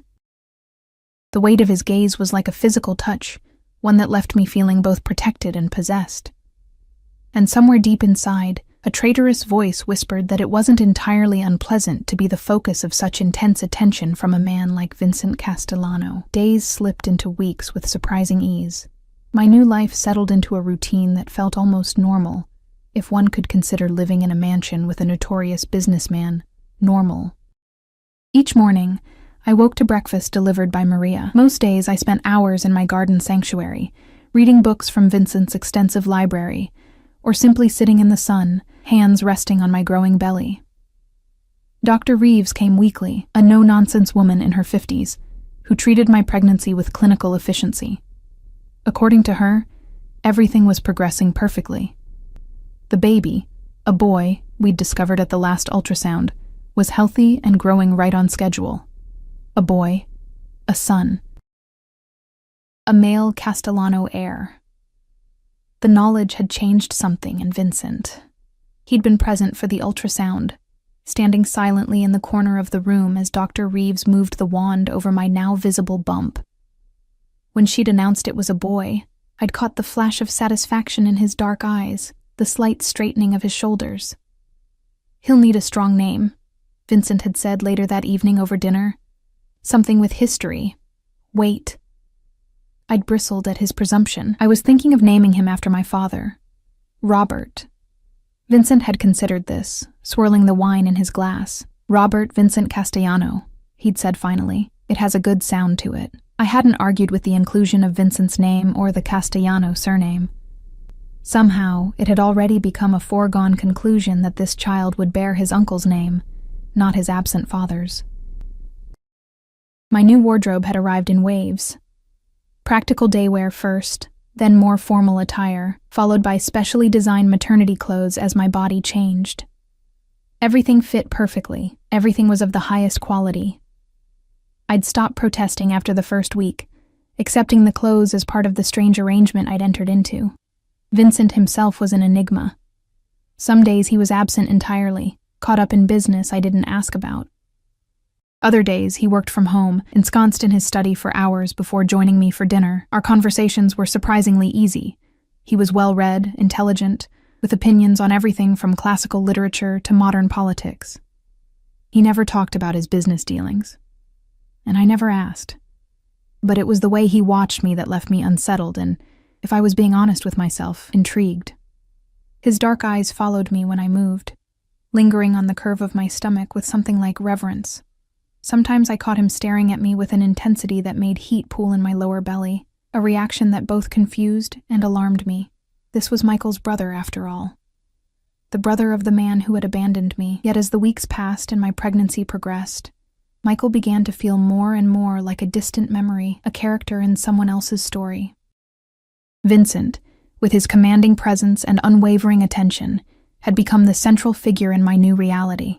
The weight of his gaze was like a physical touch, one that left me feeling both protected and possessed. And somewhere deep inside, a traitorous voice whispered that it wasn't entirely unpleasant to be the focus of such intense attention from a man like Vincent Castellano. Days slipped into weeks with surprising ease. My new life settled into a routine that felt almost normal, if one could consider living in a mansion with a notorious businessman normal. Each morning, I woke to breakfast delivered by Maria. Most days I spent hours in my garden sanctuary, reading books from Vincent's extensive library, or simply sitting in the sun, hands resting on my growing belly. Dr. Reeves came weekly, a no-nonsense woman in her 50s, who treated my pregnancy with clinical efficiency. According to her, everything was progressing perfectly. The baby, a boy we'd discovered at the last ultrasound, was healthy and growing right on schedule. A boy, a son. A male Castellano heir. The knowledge had changed something in Vincent. He'd been present for the ultrasound, standing silently in the corner of the room as Dr. Reeves moved the wand over my now visible bump. When she'd announced it was a boy, I'd caught the flash of satisfaction in his dark eyes, the slight straightening of his shoulders. He'll need a strong name, Vincent had said later that evening over dinner. Something with history, weight. I'd bristled at his presumption. I was thinking of naming him after my father, Robert. Vincent had considered this, swirling the wine in his glass. Robert Vincent Castellano, he'd said finally. It has a good sound to it. I hadn't argued with the inclusion of Vincent's name or the Castellano surname. Somehow, it had already become a foregone conclusion that this child would bear his uncle's name, not his absent father's. My new wardrobe had arrived in waves. Practical daywear first, then more formal attire, followed by specially designed maternity clothes as my body changed. Everything fit perfectly. Everything was of the highest quality. I'd stopped protesting after the first week, accepting the clothes as part of the strange arrangement I'd entered into. Vincent himself was an enigma. Some days he was absent entirely, caught up in business I didn't ask about. Other days he worked from home, ensconced in his study for hours before joining me for dinner. Our conversations were surprisingly easy. He was well-read, intelligent, with opinions on everything from classical literature to modern politics. He never talked about his business dealings, and I never asked. But it was the way he watched me that left me unsettled and, if I was being honest with myself, intrigued. His dark eyes followed me when I moved, lingering on the curve of my stomach with something like reverence. Sometimes I caught him staring at me with an intensity that made heat pool in my lower belly, a reaction that both confused and alarmed me. This was Michael's brother, after all. The brother of the man who had abandoned me. Yet as the weeks passed and my pregnancy progressed, Michael began to feel more and more like a distant memory, a character in someone else's story. Vincent, with his commanding presence and unwavering attention, had become the central figure in my new reality.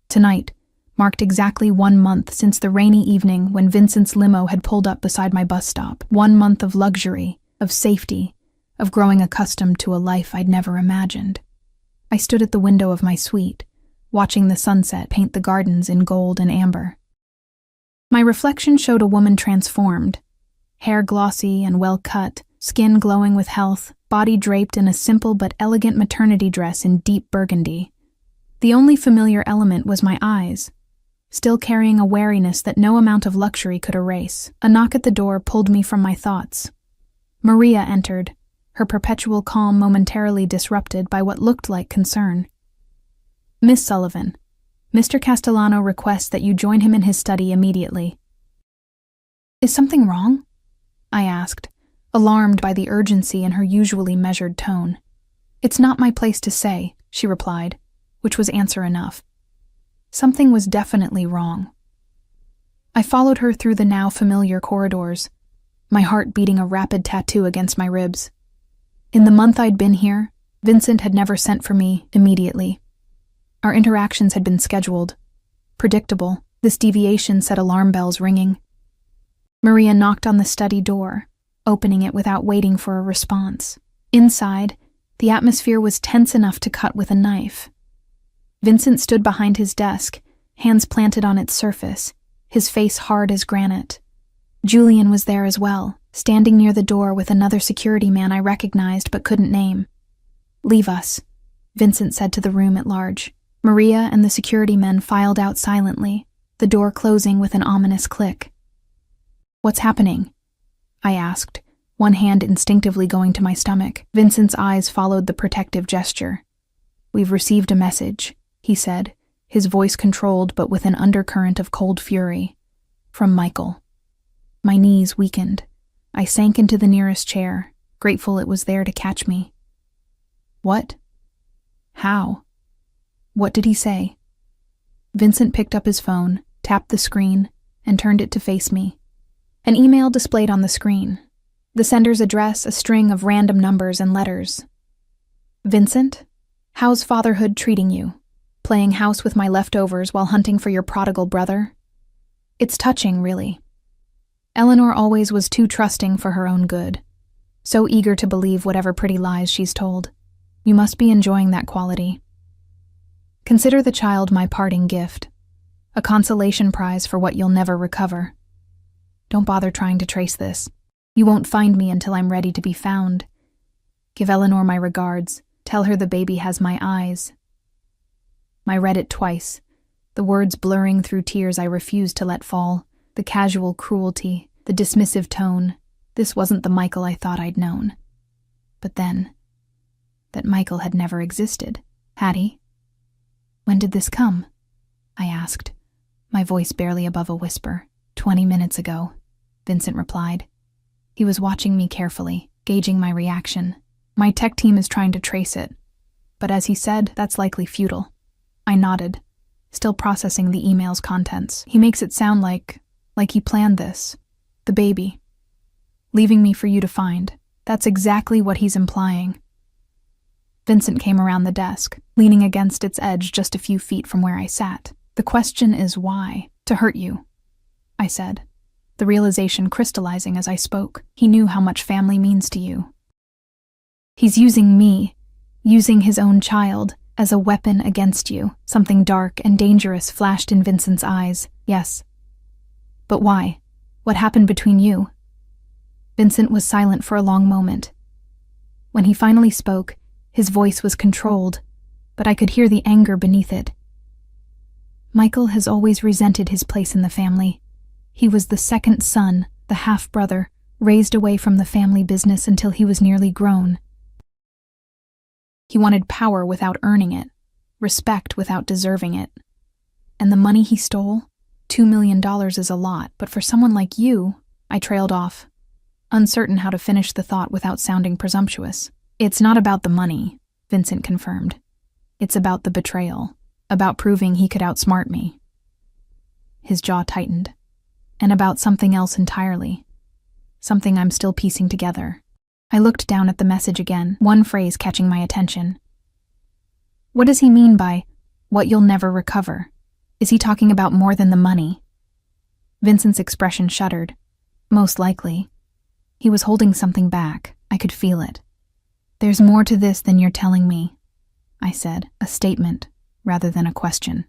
Tonight marked exactly 1 month since the rainy evening when Vincent's limo had pulled up beside my bus stop. 1 month of luxury, of safety, of growing accustomed to a life I'd never imagined. I stood at the window of my suite, watching the sunset paint the gardens in gold and amber. My reflection showed a woman transformed, hair glossy and well-cut, skin glowing with health, body draped in a simple but elegant maternity dress in deep burgundy. The only familiar element was my eyes, still carrying a wariness that no amount of luxury could erase. A knock at the door pulled me from my thoughts. Maria entered, her perpetual calm momentarily disrupted by what looked like concern. "Miss Sullivan, Mr. Castellano requests that you join him in his study immediately." "Is something wrong?" I asked, alarmed by the urgency in her usually measured tone. "It's not my place to say," she replied, which was answer enough. Something was definitely wrong. I followed her through the now familiar corridors, my heart beating a rapid tattoo against my ribs. In the month I'd been here, Vincent had never sent for me immediately. Our interactions had been scheduled, predictable. This deviation set alarm bells ringing. Maria knocked on the study door, opening it without waiting for a response. Inside, the atmosphere was tense enough to cut with a knife. Vincent stood behind his desk, hands planted on its surface, his face hard as granite. Julian was there as well, standing near the door with another security man I recognized but couldn't name. "Leave us," Vincent said to the room at large. Maria and the security men filed out silently, the door closing with an ominous click. "What's happening?" I asked, one hand instinctively going to my stomach. Vincent's eyes followed the protective gesture. "We've received a message," he said, his voice controlled but with an undercurrent of cold fury. "From Michael." My knees weakened. I sank into the nearest chair, grateful it was there to catch me. "What? How? What did he say?" Vincent picked up his phone, tapped the screen, and turned it to face me. An email displayed on the screen. The sender's address, a string of random numbers and letters. "Vincent, how's fatherhood treating you? Playing house with my leftovers while hunting for your prodigal brother? It's touching, really. Eleanor always was too trusting for her own good. So eager to believe whatever pretty lies she's told. You must be enjoying that quality. Consider the child my parting gift, a consolation prize for what you'll never recover. Don't bother trying to trace this. You won't find me until I'm ready to be found. Give Eleanor my regards. Tell her the baby has my eyes." I read it twice, the words blurring through tears I refused to let fall, the casual cruelty, the dismissive tone. This wasn't the Michael I thought I'd known. But then, that Michael had never existed, had he? "When did this come?" I asked, my voice barely above a whisper. 20 minutes ago, Vincent replied. He was watching me carefully, gauging my reaction. "My tech team is trying to trace it, but as he said, that's likely futile." I nodded, still processing the email's contents. "He makes it sound like he planned this. The baby. Leaving me for you to find. That's exactly what he's implying." Vincent came around the desk, leaning against its edge just a few feet from where I sat. "The question is why? To hurt you. I said, the realization crystallizing as I spoke. He knew how much family means to you. He's using me, using his own child, as a weapon against you. Something dark and dangerous flashed in Vincent's eyes. Yes. But why? What happened between you? Vincent was silent for a long moment. When he finally spoke, his voice was controlled, but I could hear the anger beneath it. Michael has always resented his place in the family. He was the second son, the half-brother, raised away from the family business until he was nearly grown. He wanted power without earning it, respect without deserving it. And the money he stole? $2 million is a lot, but for someone like you, I trailed off, uncertain how to finish the thought without sounding presumptuous. It's not about the money, Vincent confirmed. It's about the betrayal, about proving he could outsmart me. His jaw tightened. And about something else entirely. Something I'm still piecing together. I looked down at the message again, one phrase catching my attention. What does he mean by, what you'll never recover? Is he talking about more than the money? Vincent's expression shuddered. Most likely. He was holding something back. I could feel it. There's more to this than you're telling me, I said, a statement rather than a question.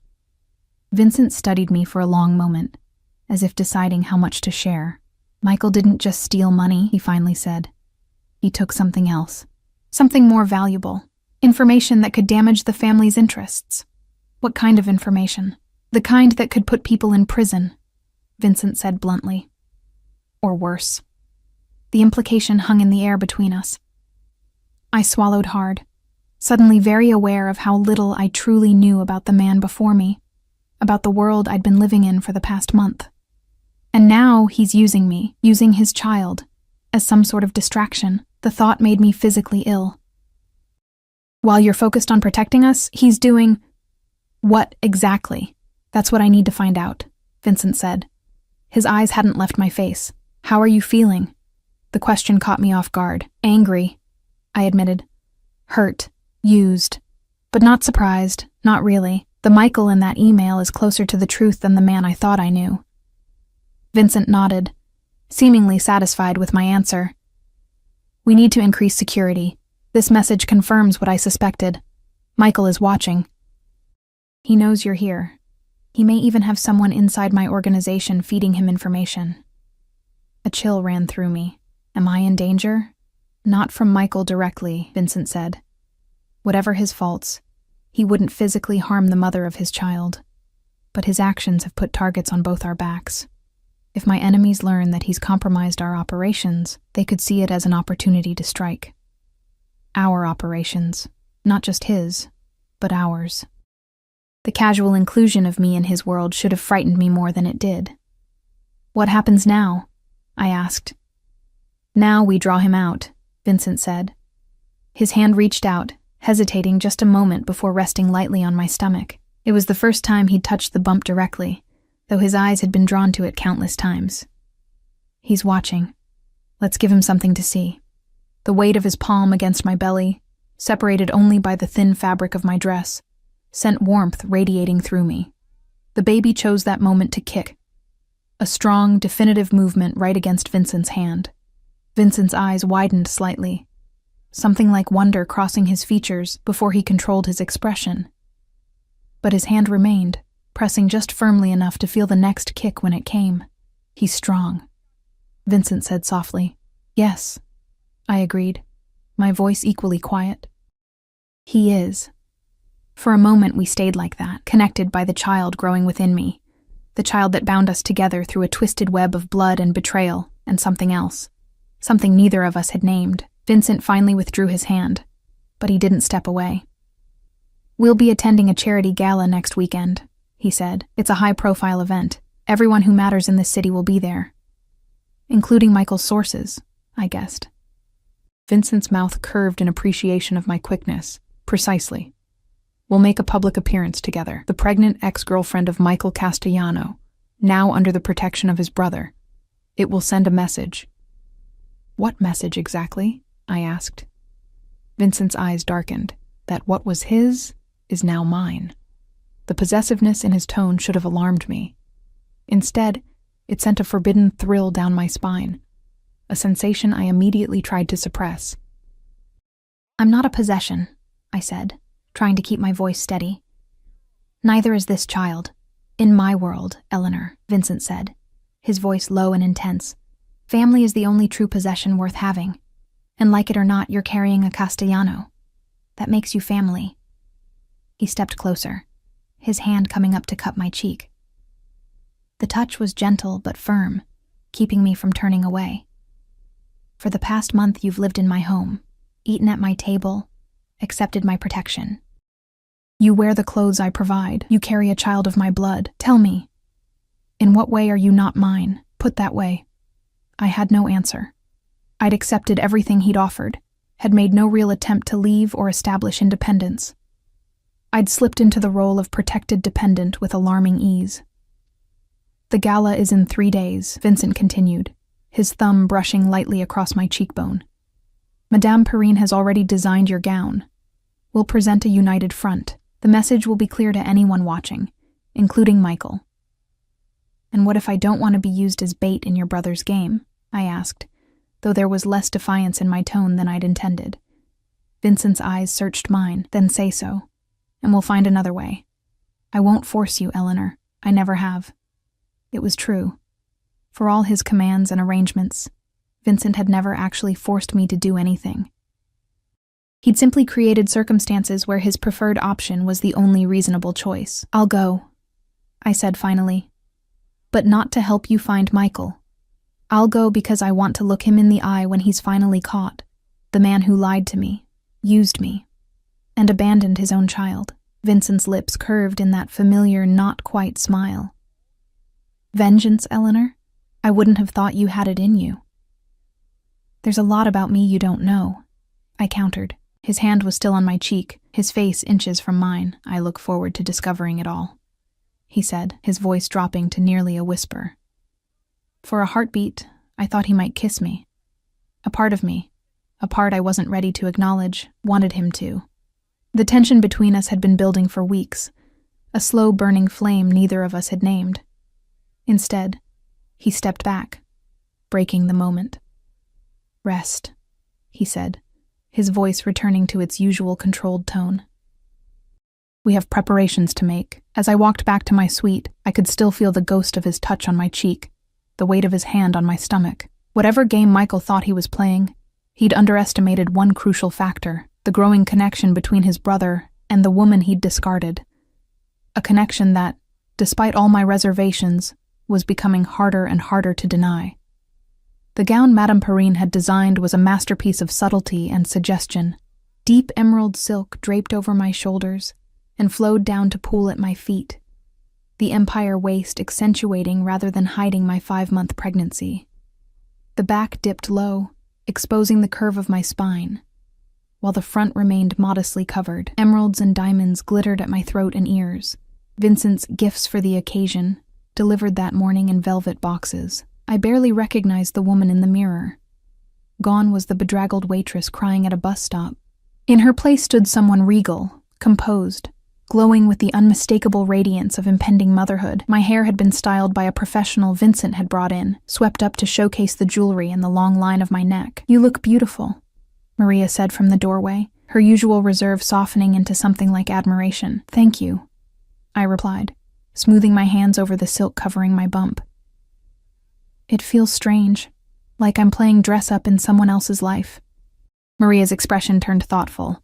Vincent studied me for a long moment, as if deciding how much to share. Michael didn't just steal money, he finally said. He took something else. Something more valuable. Information that could damage the family's interests. What kind of information? The kind that could put people in prison, Vincent said bluntly. Or worse. The implication hung in the air between us. I swallowed hard, suddenly very aware of how little I truly knew about the man before me, about the world I'd been living in for the past month. And now he's using me, using his child, as some sort of distraction. The thought made me physically ill. While you're focused on protecting us, he's doing... What exactly? That's what I need to find out, Vincent said. His eyes hadn't left my face. How are you feeling? The question caught me off guard. Angry, I admitted. Hurt, used. But not surprised, not really. The Michael in that email is closer to the truth than the man I thought I knew. Vincent nodded, seemingly satisfied with my answer. We need to increase security. This message confirms what I suspected. Michael is watching. He knows you're here. He may even have someone inside my organization feeding him information. A chill ran through me. Am I in danger? Not from Michael directly, Vincent said. Whatever his faults, he wouldn't physically harm the mother of his child. But his actions have put targets on both our backs. If my enemies learn that he's compromised our operations, they could see it as an opportunity to strike. Our operations, not just his, but ours. The casual inclusion of me in his world should have frightened me more than it did. What happens now? I asked. Now we draw him out, Vincent said. His hand reached out, hesitating just a moment before resting lightly on my stomach. It was the first time he'd touched the bump directly, though his eyes had been drawn to it countless times. He's watching. Let's give him something to see. The weight of his palm against my belly, separated only by the thin fabric of my dress, sent warmth radiating through me. The baby chose that moment to kick. A strong, definitive movement right against Vincent's hand. Vincent's eyes widened slightly, something like wonder crossing his features before he controlled his expression. But his hand remained, pressing just firmly enough to feel the next kick when it came. He's strong, Vincent said softly. Yes, I agreed, my voice equally quiet. He is. For a moment we stayed like that, connected by the child growing within me, the child that bound us together through a twisted web of blood and betrayal and something else, something neither of us had named. Vincent finally withdrew his hand, but he didn't step away. We'll be attending a charity gala next weekend, he said. It's a high-profile event. Everyone who matters in this city will be there. Including Michael's sources, I guessed. Vincent's mouth curved in appreciation of my quickness. Precisely. We'll make a public appearance together. The pregnant ex-girlfriend of Michael Castellano, now under the protection of his brother. It will send a message. What message exactly? I asked. Vincent's eyes darkened. That what was his is now mine. The possessiveness in his tone should have alarmed me. Instead, It sent a forbidden thrill down my spine, a sensation I immediately tried to suppress. "I'm not a possession," I said, trying to keep my voice steady. "Neither is this child. In my world, Eleanor," Vincent said, his voice low and intense. "Family is the only true possession worth having. And like it or not, you're carrying a Castellano. That makes you family." He stepped closer, his hand coming up to cup my cheek. The touch was gentle but firm, keeping me from turning away. "For the past month, you've lived in my home, eaten at my table, accepted my protection. You wear the clothes I provide. You carry a child of my blood. Tell me, in what way are you not mine? Put that way." I had no answer. I'd accepted everything he'd offered, had made no real attempt to leave or establish independence. I'd slipped into the role of protected dependent with alarming ease. "The gala is in 3 days," Vincent continued, his thumb brushing lightly across my cheekbone. "Madame Perrine has already designed your gown. We'll present a united front. The message will be clear to anyone watching, including Michael." "And what if I don't want to be used as bait in your brother's game?" I asked, though there was less defiance in my tone than I'd intended. Vincent's eyes searched mine. "Then say so, and we'll find another way. I won't force you, Eleanor. I never have." It was true. For all his commands and arrangements, Vincent had never actually forced me to do anything. He'd simply created circumstances where his preferred option was the only reasonable choice. "I'll go," I said finally. "But not to help you find Michael. I'll go because I want to look him in the eye when he's finally caught, the man who lied to me, used me, and abandoned his own child." Vincent's lips curved in that familiar, not-quite smile. "Vengeance, Eleanor? I wouldn't have thought you had it in you." "There's a lot about me you don't know," I countered. His hand was still on my cheek, his face inches from mine. "I look forward to discovering it all," he said, his voice dropping to nearly a whisper. For a heartbeat, I thought he might kiss me. A part of me, a part I wasn't ready to acknowledge, wanted him to. The tension between us had been building for weeks, a slow burning flame neither of us had named. Instead, he stepped back, breaking the moment. "Rest," he said, his voice returning to its usual controlled tone. "We have preparations to make." As I walked back to my suite, I could still feel the ghost of his touch on my cheek, the weight of his hand on my stomach. Whatever game Michael thought he was playing, he'd underestimated one crucial factor: the growing connection between his brother and the woman he'd discarded. A connection that, despite all my reservations, was becoming harder and harder to deny. The gown Madame Perrine had designed was a masterpiece of subtlety and suggestion. Deep emerald silk draped over my shoulders and flowed down to pool at my feet, the empire waist accentuating rather than hiding my 5-month pregnancy. The back dipped low, exposing the curve of my spine, while the front remained modestly covered. Emeralds and diamonds glittered at my throat and ears. Vincent's gifts for the occasion, delivered that morning in velvet boxes. I barely recognized the woman in the mirror. Gone was the bedraggled waitress crying at a bus stop. In her place stood someone regal, composed, glowing with the unmistakable radiance of impending motherhood. My hair had been styled by a professional Vincent had brought in, swept up to showcase the jewelry and the long line of my neck. "You look beautiful," Maria said from the doorway, her usual reserve softening into something like admiration. "Thank you," I replied, smoothing my hands over the silk covering my bump. "It feels strange, like I'm playing dress-up in someone else's life." Maria's expression turned thoughtful.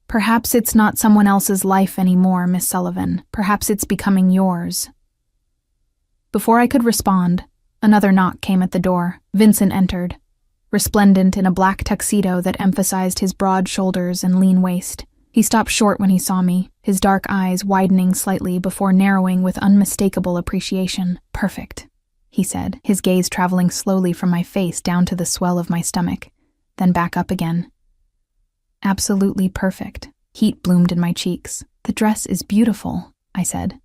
"Perhaps it's not someone else's life anymore, Miss Sullivan. Perhaps it's becoming yours." Before I could respond, another knock came at the door. Vincent entered, resplendent in a black tuxedo that emphasized his broad shoulders and lean waist. He stopped short when he saw me, his dark eyes widening slightly before narrowing with unmistakable appreciation. "Perfect," he said, his gaze traveling slowly from my face down to the swell of my stomach, then back up again. "Absolutely perfect." Heat bloomed in my cheeks. "The dress is beautiful," I said,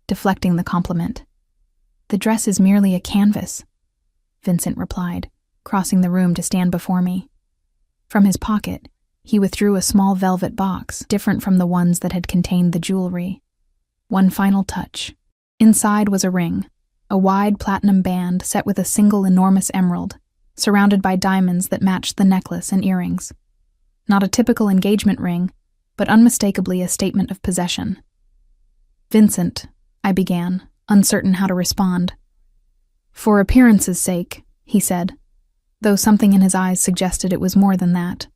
deflecting the compliment. "The dress is merely a canvas," Vincent replied, crossing the room to stand before me. From his pocket, he withdrew a small velvet box, different from the ones that had contained the jewelry. One final touch. Inside was a ring, a wide platinum band set with a single enormous emerald, surrounded by diamonds that matched the necklace and earrings. Not a typical engagement ring, but unmistakably a statement of possession. "Vincent," I began, uncertain how to respond. "For appearance's sake," he said, though something in his eyes suggested it was more than that.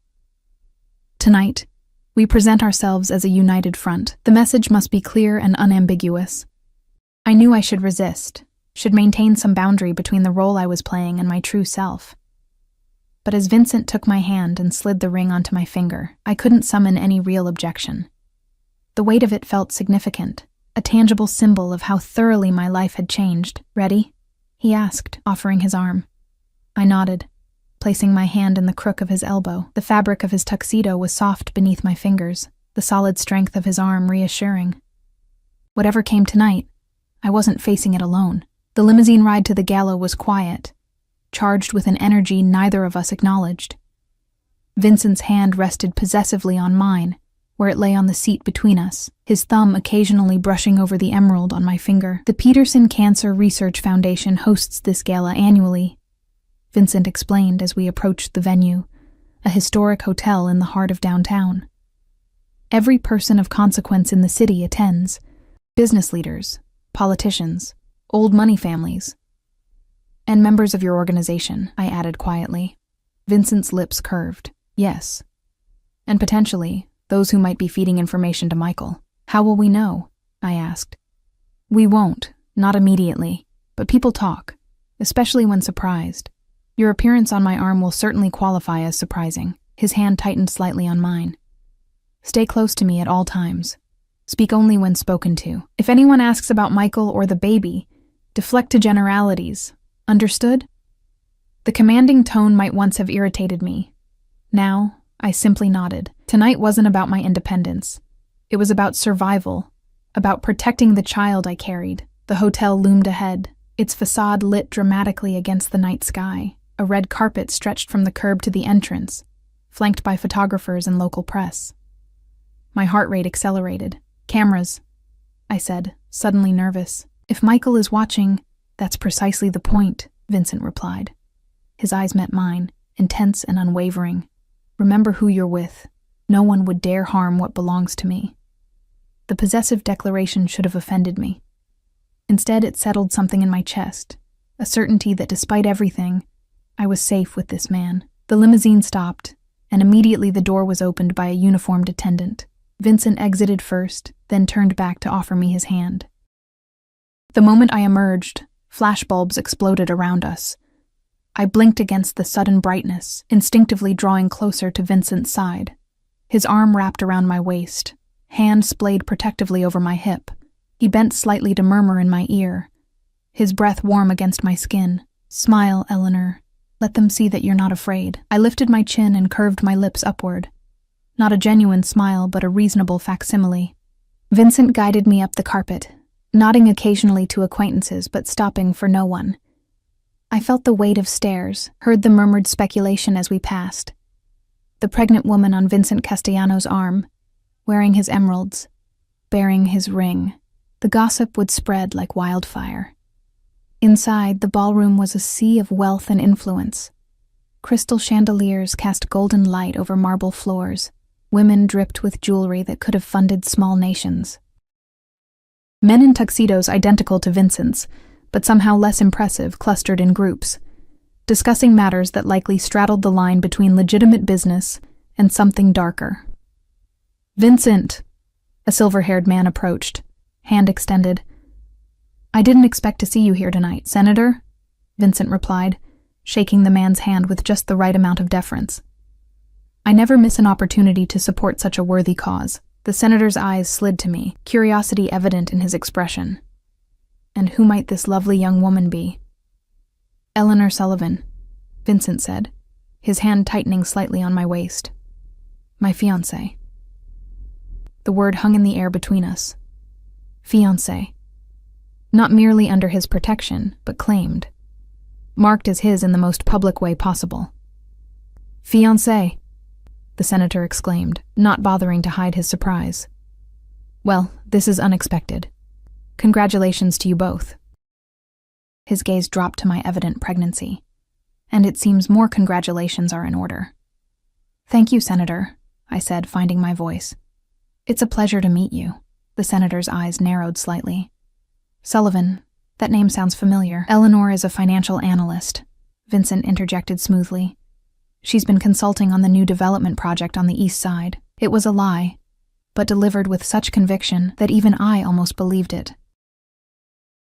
"Tonight, we present ourselves as a united front. The message must be clear and unambiguous." I knew I should resist, should maintain some boundary between the role I was playing and my true self. But as Vincent took my hand and slid the ring onto my finger, I couldn't summon any real objection. The weight of it felt significant, a tangible symbol of how thoroughly my life had changed. "Ready?" he asked, offering his arm. I nodded, placing my hand in the crook of his elbow. The fabric of his tuxedo was soft beneath my fingers, the solid strength of his arm reassuring. Whatever came tonight, I wasn't facing it alone. The limousine ride to the gala was quiet, charged with an energy neither of us acknowledged. Vincent's hand rested possessively on mine, where it lay on the seat between us, his thumb occasionally brushing over the emerald on my finger. "The Peterson Cancer Research Foundation hosts this gala annually," Vincent explained as we approached the venue, a historic hotel in the heart of downtown. "Every person of consequence in the city attends. Business leaders, politicians, old money families, and members of your organization," I added quietly. Vincent's lips curved. "Yes. And potentially, those who might be feeding information to Michael." "How will we know?" I asked. "We won't, not immediately, but people talk, especially when surprised. Your appearance on my arm will certainly qualify as surprising." His hand tightened slightly on mine. "Stay close to me at all times. Speak only when spoken to. If anyone asks about Michael or the baby, deflect to generalities. Understood?" The commanding tone might once have irritated me. Now, I simply nodded. Tonight wasn't about my independence. It was about survival, about protecting the child I carried. The hotel loomed ahead, its facade lit dramatically against the night sky. A red carpet stretched from the curb to the entrance, flanked by photographers and local press. My heart rate accelerated. "Cameras," I said, suddenly nervous. "If Michael is watching, that's precisely the point," Vincent replied. His eyes met mine, intense and unwavering. "Remember who you're with. No one would dare harm what belongs to me." The possessive declaration should have offended me. Instead, it settled something in my chest, a certainty that despite everything, I was safe with this man. The limousine stopped, and immediately the door was opened by a uniformed attendant. Vincent exited first, then turned back to offer me his hand. The moment I emerged, flashbulbs exploded around us. I blinked against the sudden brightness, instinctively drawing closer to Vincent's side. His arm wrapped around my waist, hand splayed protectively over my hip. He bent slightly to murmur in my ear, his breath warm against my skin. "Smile, Eleanor. Let them see that you're not afraid." I lifted my chin and curved my lips upward. Not a genuine smile, but a reasonable facsimile. Vincent guided me up the carpet, nodding occasionally to acquaintances but stopping for no one. I felt the weight of stares, heard the murmured speculation as we passed. The pregnant woman on Vincent Castellano's arm, wearing his emeralds, bearing his ring. The gossip would spread like wildfire. Inside, the ballroom was a sea of wealth and influence. Crystal chandeliers cast golden light over marble floors. Women dripped with jewelry that could have funded small nations. Men in tuxedos identical to Vincent's, but somehow less impressive, clustered in groups, discussing matters that likely straddled the line between legitimate business and something darker. "Vincent!" A silver-haired man approached, hand extended. "I didn't expect to see you here tonight, Senator," Vincent replied, shaking the man's hand with just the right amount of deference. "I never miss an opportunity to support such a worthy cause." The senator's eyes slid to me, curiosity evident in his expression. "And who might this lovely young woman be?" "Eleanor Sullivan," Vincent said, his hand tightening slightly on my waist. "My fiancé." The word hung in the air between us. Fiancé. Not merely under his protection, but claimed. Marked as his in the most public way possible. "Fiancé," the senator exclaimed, not bothering to hide his surprise. "Well, this is unexpected. Congratulations to you both." His gaze dropped to my evident pregnancy. And it seems more congratulations are in order. Thank you, Senator, I said, finding my voice. It's a pleasure to meet you. The senator's eyes narrowed slightly. Sullivan, that name sounds familiar. Eleanor is a financial analyst, Vincent interjected smoothly. She's been consulting on the new development project on the east side. It was a lie, but delivered with such conviction that even I almost believed it.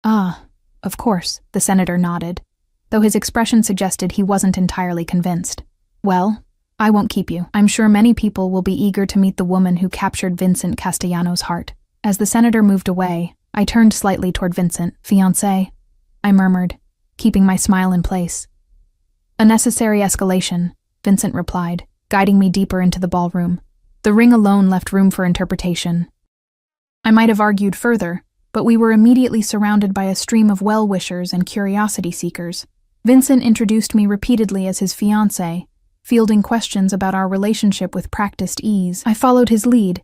Ah, of course, the senator nodded, though his expression suggested he wasn't entirely convinced. Well, I won't keep you. I'm sure many people will be eager to meet the woman who captured Vincent Castellano's heart. As the senator moved away, I turned slightly toward Vincent. Fiancé, I murmured, keeping my smile in place. A necessary escalation, Vincent replied, guiding me deeper into the ballroom. The ring alone left room for interpretation. I might have argued further, but we were immediately surrounded by a stream of well-wishers and curiosity seekers. Vincent introduced me repeatedly as his fiancé, fielding questions about our relationship with practiced ease. I followed his lead,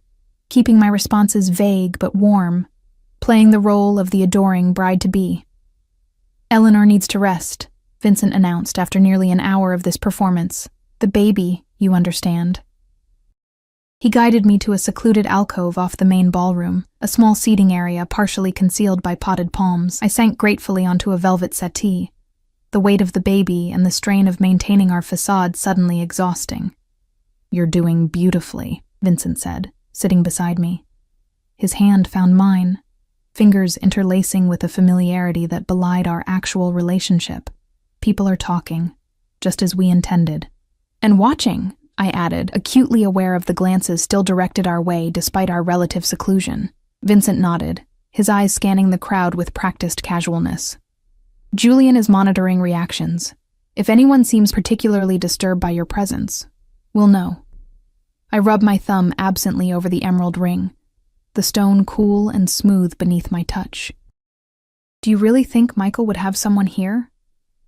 keeping my responses vague but warm, playing the role of the adoring bride-to-be. Eleanor needs to rest, Vincent announced after nearly an hour of this performance. The baby, you understand. He guided me to a secluded alcove off the main ballroom, a small seating area partially concealed by potted palms. I sank gratefully onto a velvet settee, the weight of the baby and the strain of maintaining our facade suddenly exhausting. You're doing beautifully, Vincent said, sitting beside me. His hand found mine, fingers interlacing with a familiarity that belied our actual relationship. People are talking, just as we intended. And watching, I added, acutely aware of the glances still directed our way despite our relative seclusion. Vincent nodded, his eyes scanning the crowd with practiced casualness. Julian is monitoring reactions. If anyone seems particularly disturbed by your presence, we'll know. I rubbed my thumb absently over the emerald ring, the stone cool and smooth beneath my touch. Do you really think Michael would have someone here?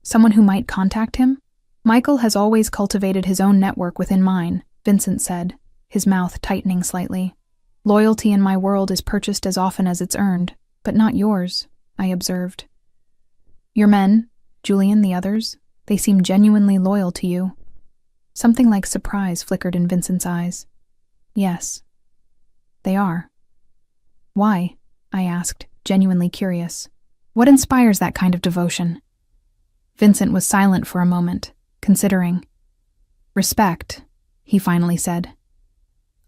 Someone who might contact him? Michael has always cultivated his own network within mine, Vincent said, his mouth tightening slightly. Loyalty in my world is purchased as often as it's earned, but not yours, I observed. Your men, Julian, the others, they seem genuinely loyal to you. Something like surprise flickered in Vincent's eyes. Yes, they are. Why? I asked, genuinely curious. What inspires that kind of devotion? Vincent was silent for a moment, considering. Respect, he finally said.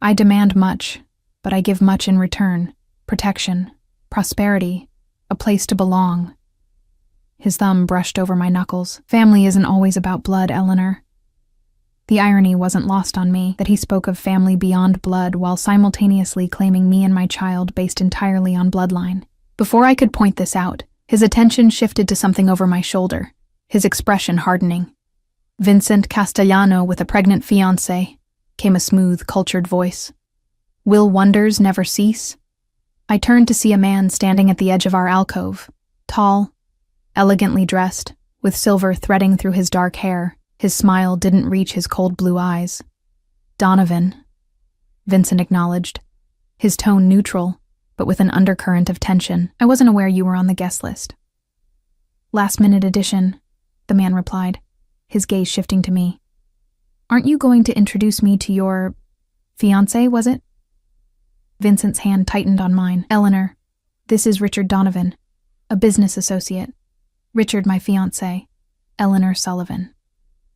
I demand much, but I give much in return. Protection, prosperity, a place to belong. His thumb brushed over my knuckles. Family isn't always about blood, Eleanor. The irony wasn't lost on me that he spoke of family beyond blood while simultaneously claiming me and my child based entirely on bloodline. Before I could point this out, his attention shifted to something over my shoulder, his expression hardening. Vincent Castellano with a pregnant fiancé, came a smooth, cultured voice. Will wonders never cease? I turned to see a man standing at the edge of our alcove, tall, elegantly dressed, with silver threading through his dark hair. His smile didn't reach his cold blue eyes. Donovan, Vincent acknowledged, his tone neutral, but with an undercurrent of tension. I wasn't aware you were on the guest list. Last-minute addition, the man replied, his gaze shifting to me. Aren't you going to introduce me to your fiancé, was it? Vincent's hand tightened on mine. Eleanor, this is Richard Donovan, a business associate. Richard, my fiancé. Eleanor Sullivan.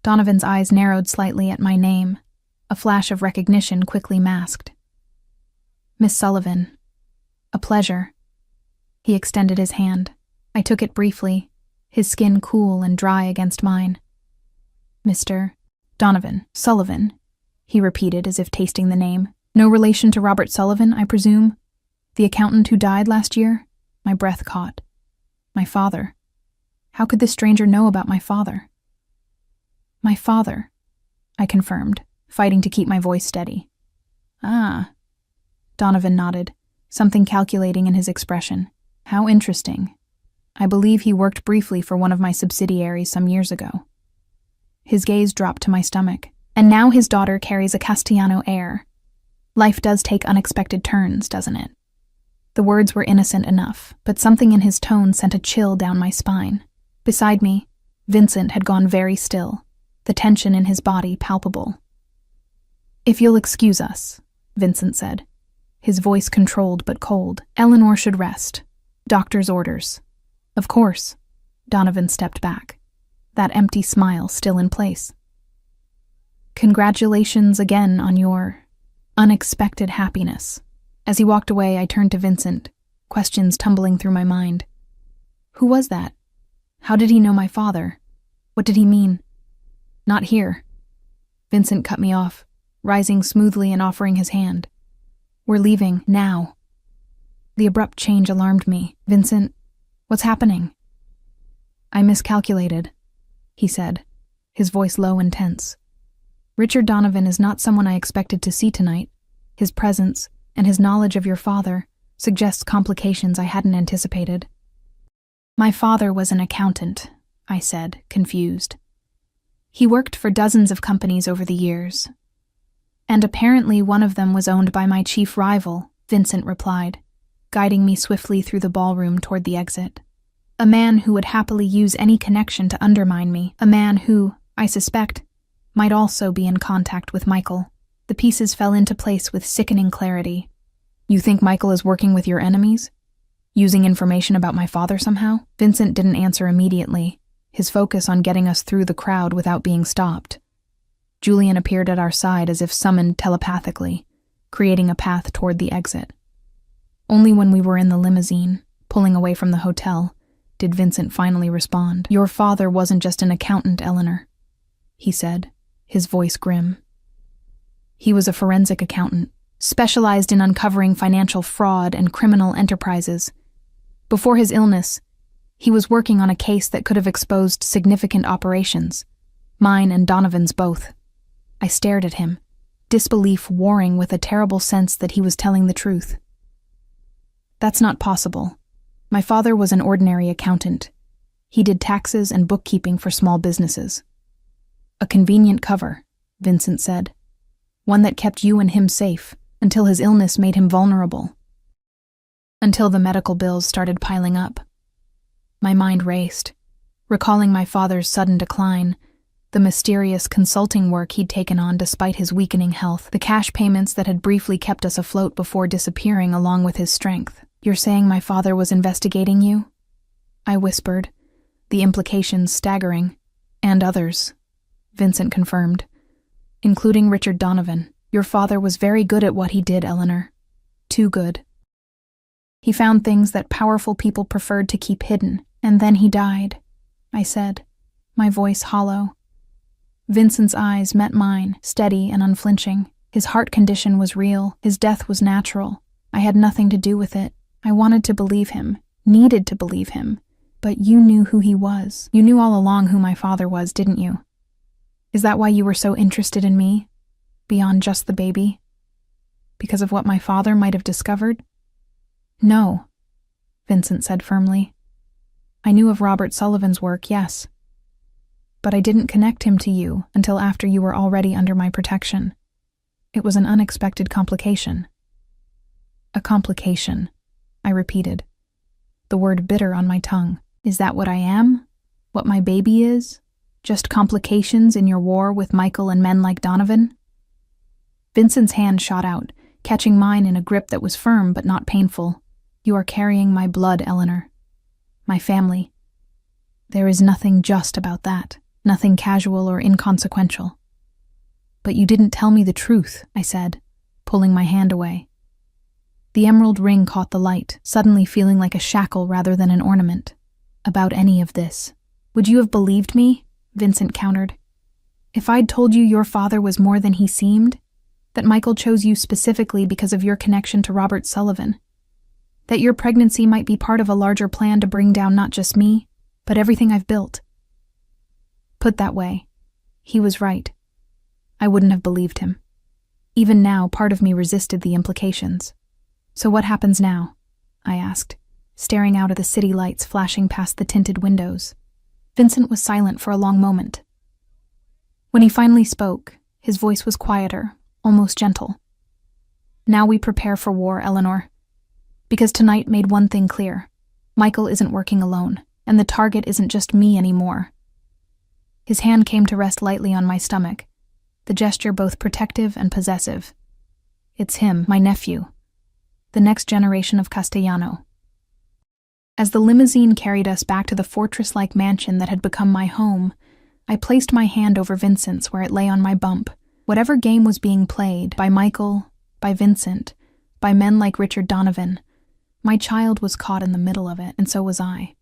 Donovan's eyes narrowed slightly at my name, a flash of recognition quickly masked. Miss Sullivan. A pleasure. He extended his hand. I took it briefly, his skin cool and dry against mine. Mr. Donovan Sullivan, he repeated as if tasting the name. No relation to Robert Sullivan, I presume? The accountant who died last year? My breath caught. My father. How could this stranger know about my father? My father, I confirmed, fighting to keep my voice steady. Ah. Donovan nodded, something calculating in his expression. How interesting. I believe he worked briefly for one of my subsidiaries some years ago. His gaze dropped to my stomach. And now his daughter carries a Castellano heir. Life does take unexpected turns, doesn't it? The words were innocent enough, but something in his tone sent a chill down my spine. Beside me, Vincent had gone very still, the tension in his body palpable. "If you'll excuse us," Vincent said, his voice controlled but cold. "Eleanor should rest. Doctor's orders." "Of course." Donovan stepped back, that empty smile still in place. "Congratulations again on your unexpected happiness." As he walked away, I turned to Vincent, questions tumbling through my mind. Who was that? How did he know my father? What did he mean? "Not here." Vincent cut me off, rising smoothly and offering his hand. "We're leaving, now." The abrupt change alarmed me. "Vincent, what's happening?" "I miscalculated," he said, his voice low and tense. "Richard Donovan is not someone I expected to see tonight. His presence, and his knowledge of your father, suggests complications I hadn't anticipated." "My father was an accountant," I said, confused. "He worked for dozens of companies over the years. And apparently one of them was owned by my chief rival," Vincent replied, guiding me swiftly through the ballroom toward the exit. "A man who would happily use any connection to undermine me, a man who, I suspect, might also be in contact with Michael." The pieces fell into place with sickening clarity. "You think Michael is working with your enemies? Using information about my father somehow?" Vincent didn't answer immediately, his focus on getting us through the crowd without being stopped. Julian appeared at our side as if summoned telepathically, creating a path toward the exit. Only when we were in the limousine, pulling away from the hotel, did Vincent finally respond. "Your father wasn't just an accountant, Eleanor," he said, his voice grim. "He was a forensic accountant, specialized in uncovering financial fraud and criminal enterprises. Before his illness, he was working on a case that could have exposed significant operations, mine and Donovan's both." I stared at him, disbelief warring with a terrible sense that he was telling the truth. "That's not possible. My father was an ordinary accountant. He did taxes and bookkeeping for small businesses." "A convenient cover," Vincent said. "One that kept you and him safe, until his illness made him vulnerable. Until the medical bills started piling up." My mind raced, recalling my father's sudden decline, the mysterious consulting work he'd taken on despite his weakening health, the cash payments that had briefly kept us afloat before disappearing along with his strength. "You're saying my father was investigating you?" I whispered, the implications staggering. "And others," Vincent confirmed, "including Richard Donovan. Your father was very good at what he did, Eleanor. Too good. He found things that powerful people preferred to keep hidden, and then he died," I said, my voice hollow. Vincent's eyes met mine, steady and unflinching. His heart condition was real, his death was natural. I had nothing to do with it. I wanted to believe him, needed to believe him. But you knew who he was. You knew all along who my father was, didn't you? Is that why you were so interested in me? Beyond just the baby? Because of what my father might have discovered? "No," Vincent said firmly. "I knew of Robert Sullivan's work, yes. But I didn't connect him to you until after you were already under my protection. It was an unexpected complication." "A complication," I repeated, the word bitter on my tongue. "Is that what I am? What my baby is? Just complications in your war with Michael and men like Donovan?" Vincent's hand shot out, catching mine in a grip that was firm but not painful. "You are carrying my blood, Eleanor. My family. There is nothing just about that, nothing casual or inconsequential." "But you didn't tell me the truth," I said, pulling my hand away. The emerald ring caught the light, suddenly feeling like a shackle rather than an ornament. "About any of this. Would you have believed me?" Vincent countered. "If I'd told you your father was more than he seemed? That Michael chose you specifically because of your connection to Robert Sullivan? That your pregnancy might be part of a larger plan to bring down not just me, but everything I've built?" Put that way, he was right. I wouldn't have believed him. Even now, part of me resisted the implications. "So what happens now?" I asked, staring out at the city lights flashing past the tinted windows. Vincent was silent for a long moment. When he finally spoke, his voice was quieter, almost gentle. "Now we prepare for war, Eleanor. Because tonight made one thing clear. Michael isn't working alone. And the target isn't just me anymore. His hand came to rest lightly on my stomach, the gesture both protective and possessive. It's him, my nephew, the next generation of Castellano. As the limousine carried us back to the fortress-like mansion that had become my home, I placed my hand over Vincent's where it lay on my bump. Whatever game was being played, by Michael, by Vincent, by men like Richard Donovan, my child was caught in the middle of it, and so was I.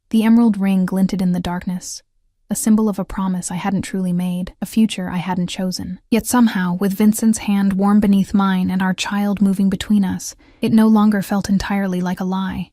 The emerald ring glinted in the darkness, a symbol of a promise I hadn't truly made, a future I hadn't chosen. Yet somehow, with Vincent's hand warm beneath mine and our child moving between us, it no longer felt entirely like a lie.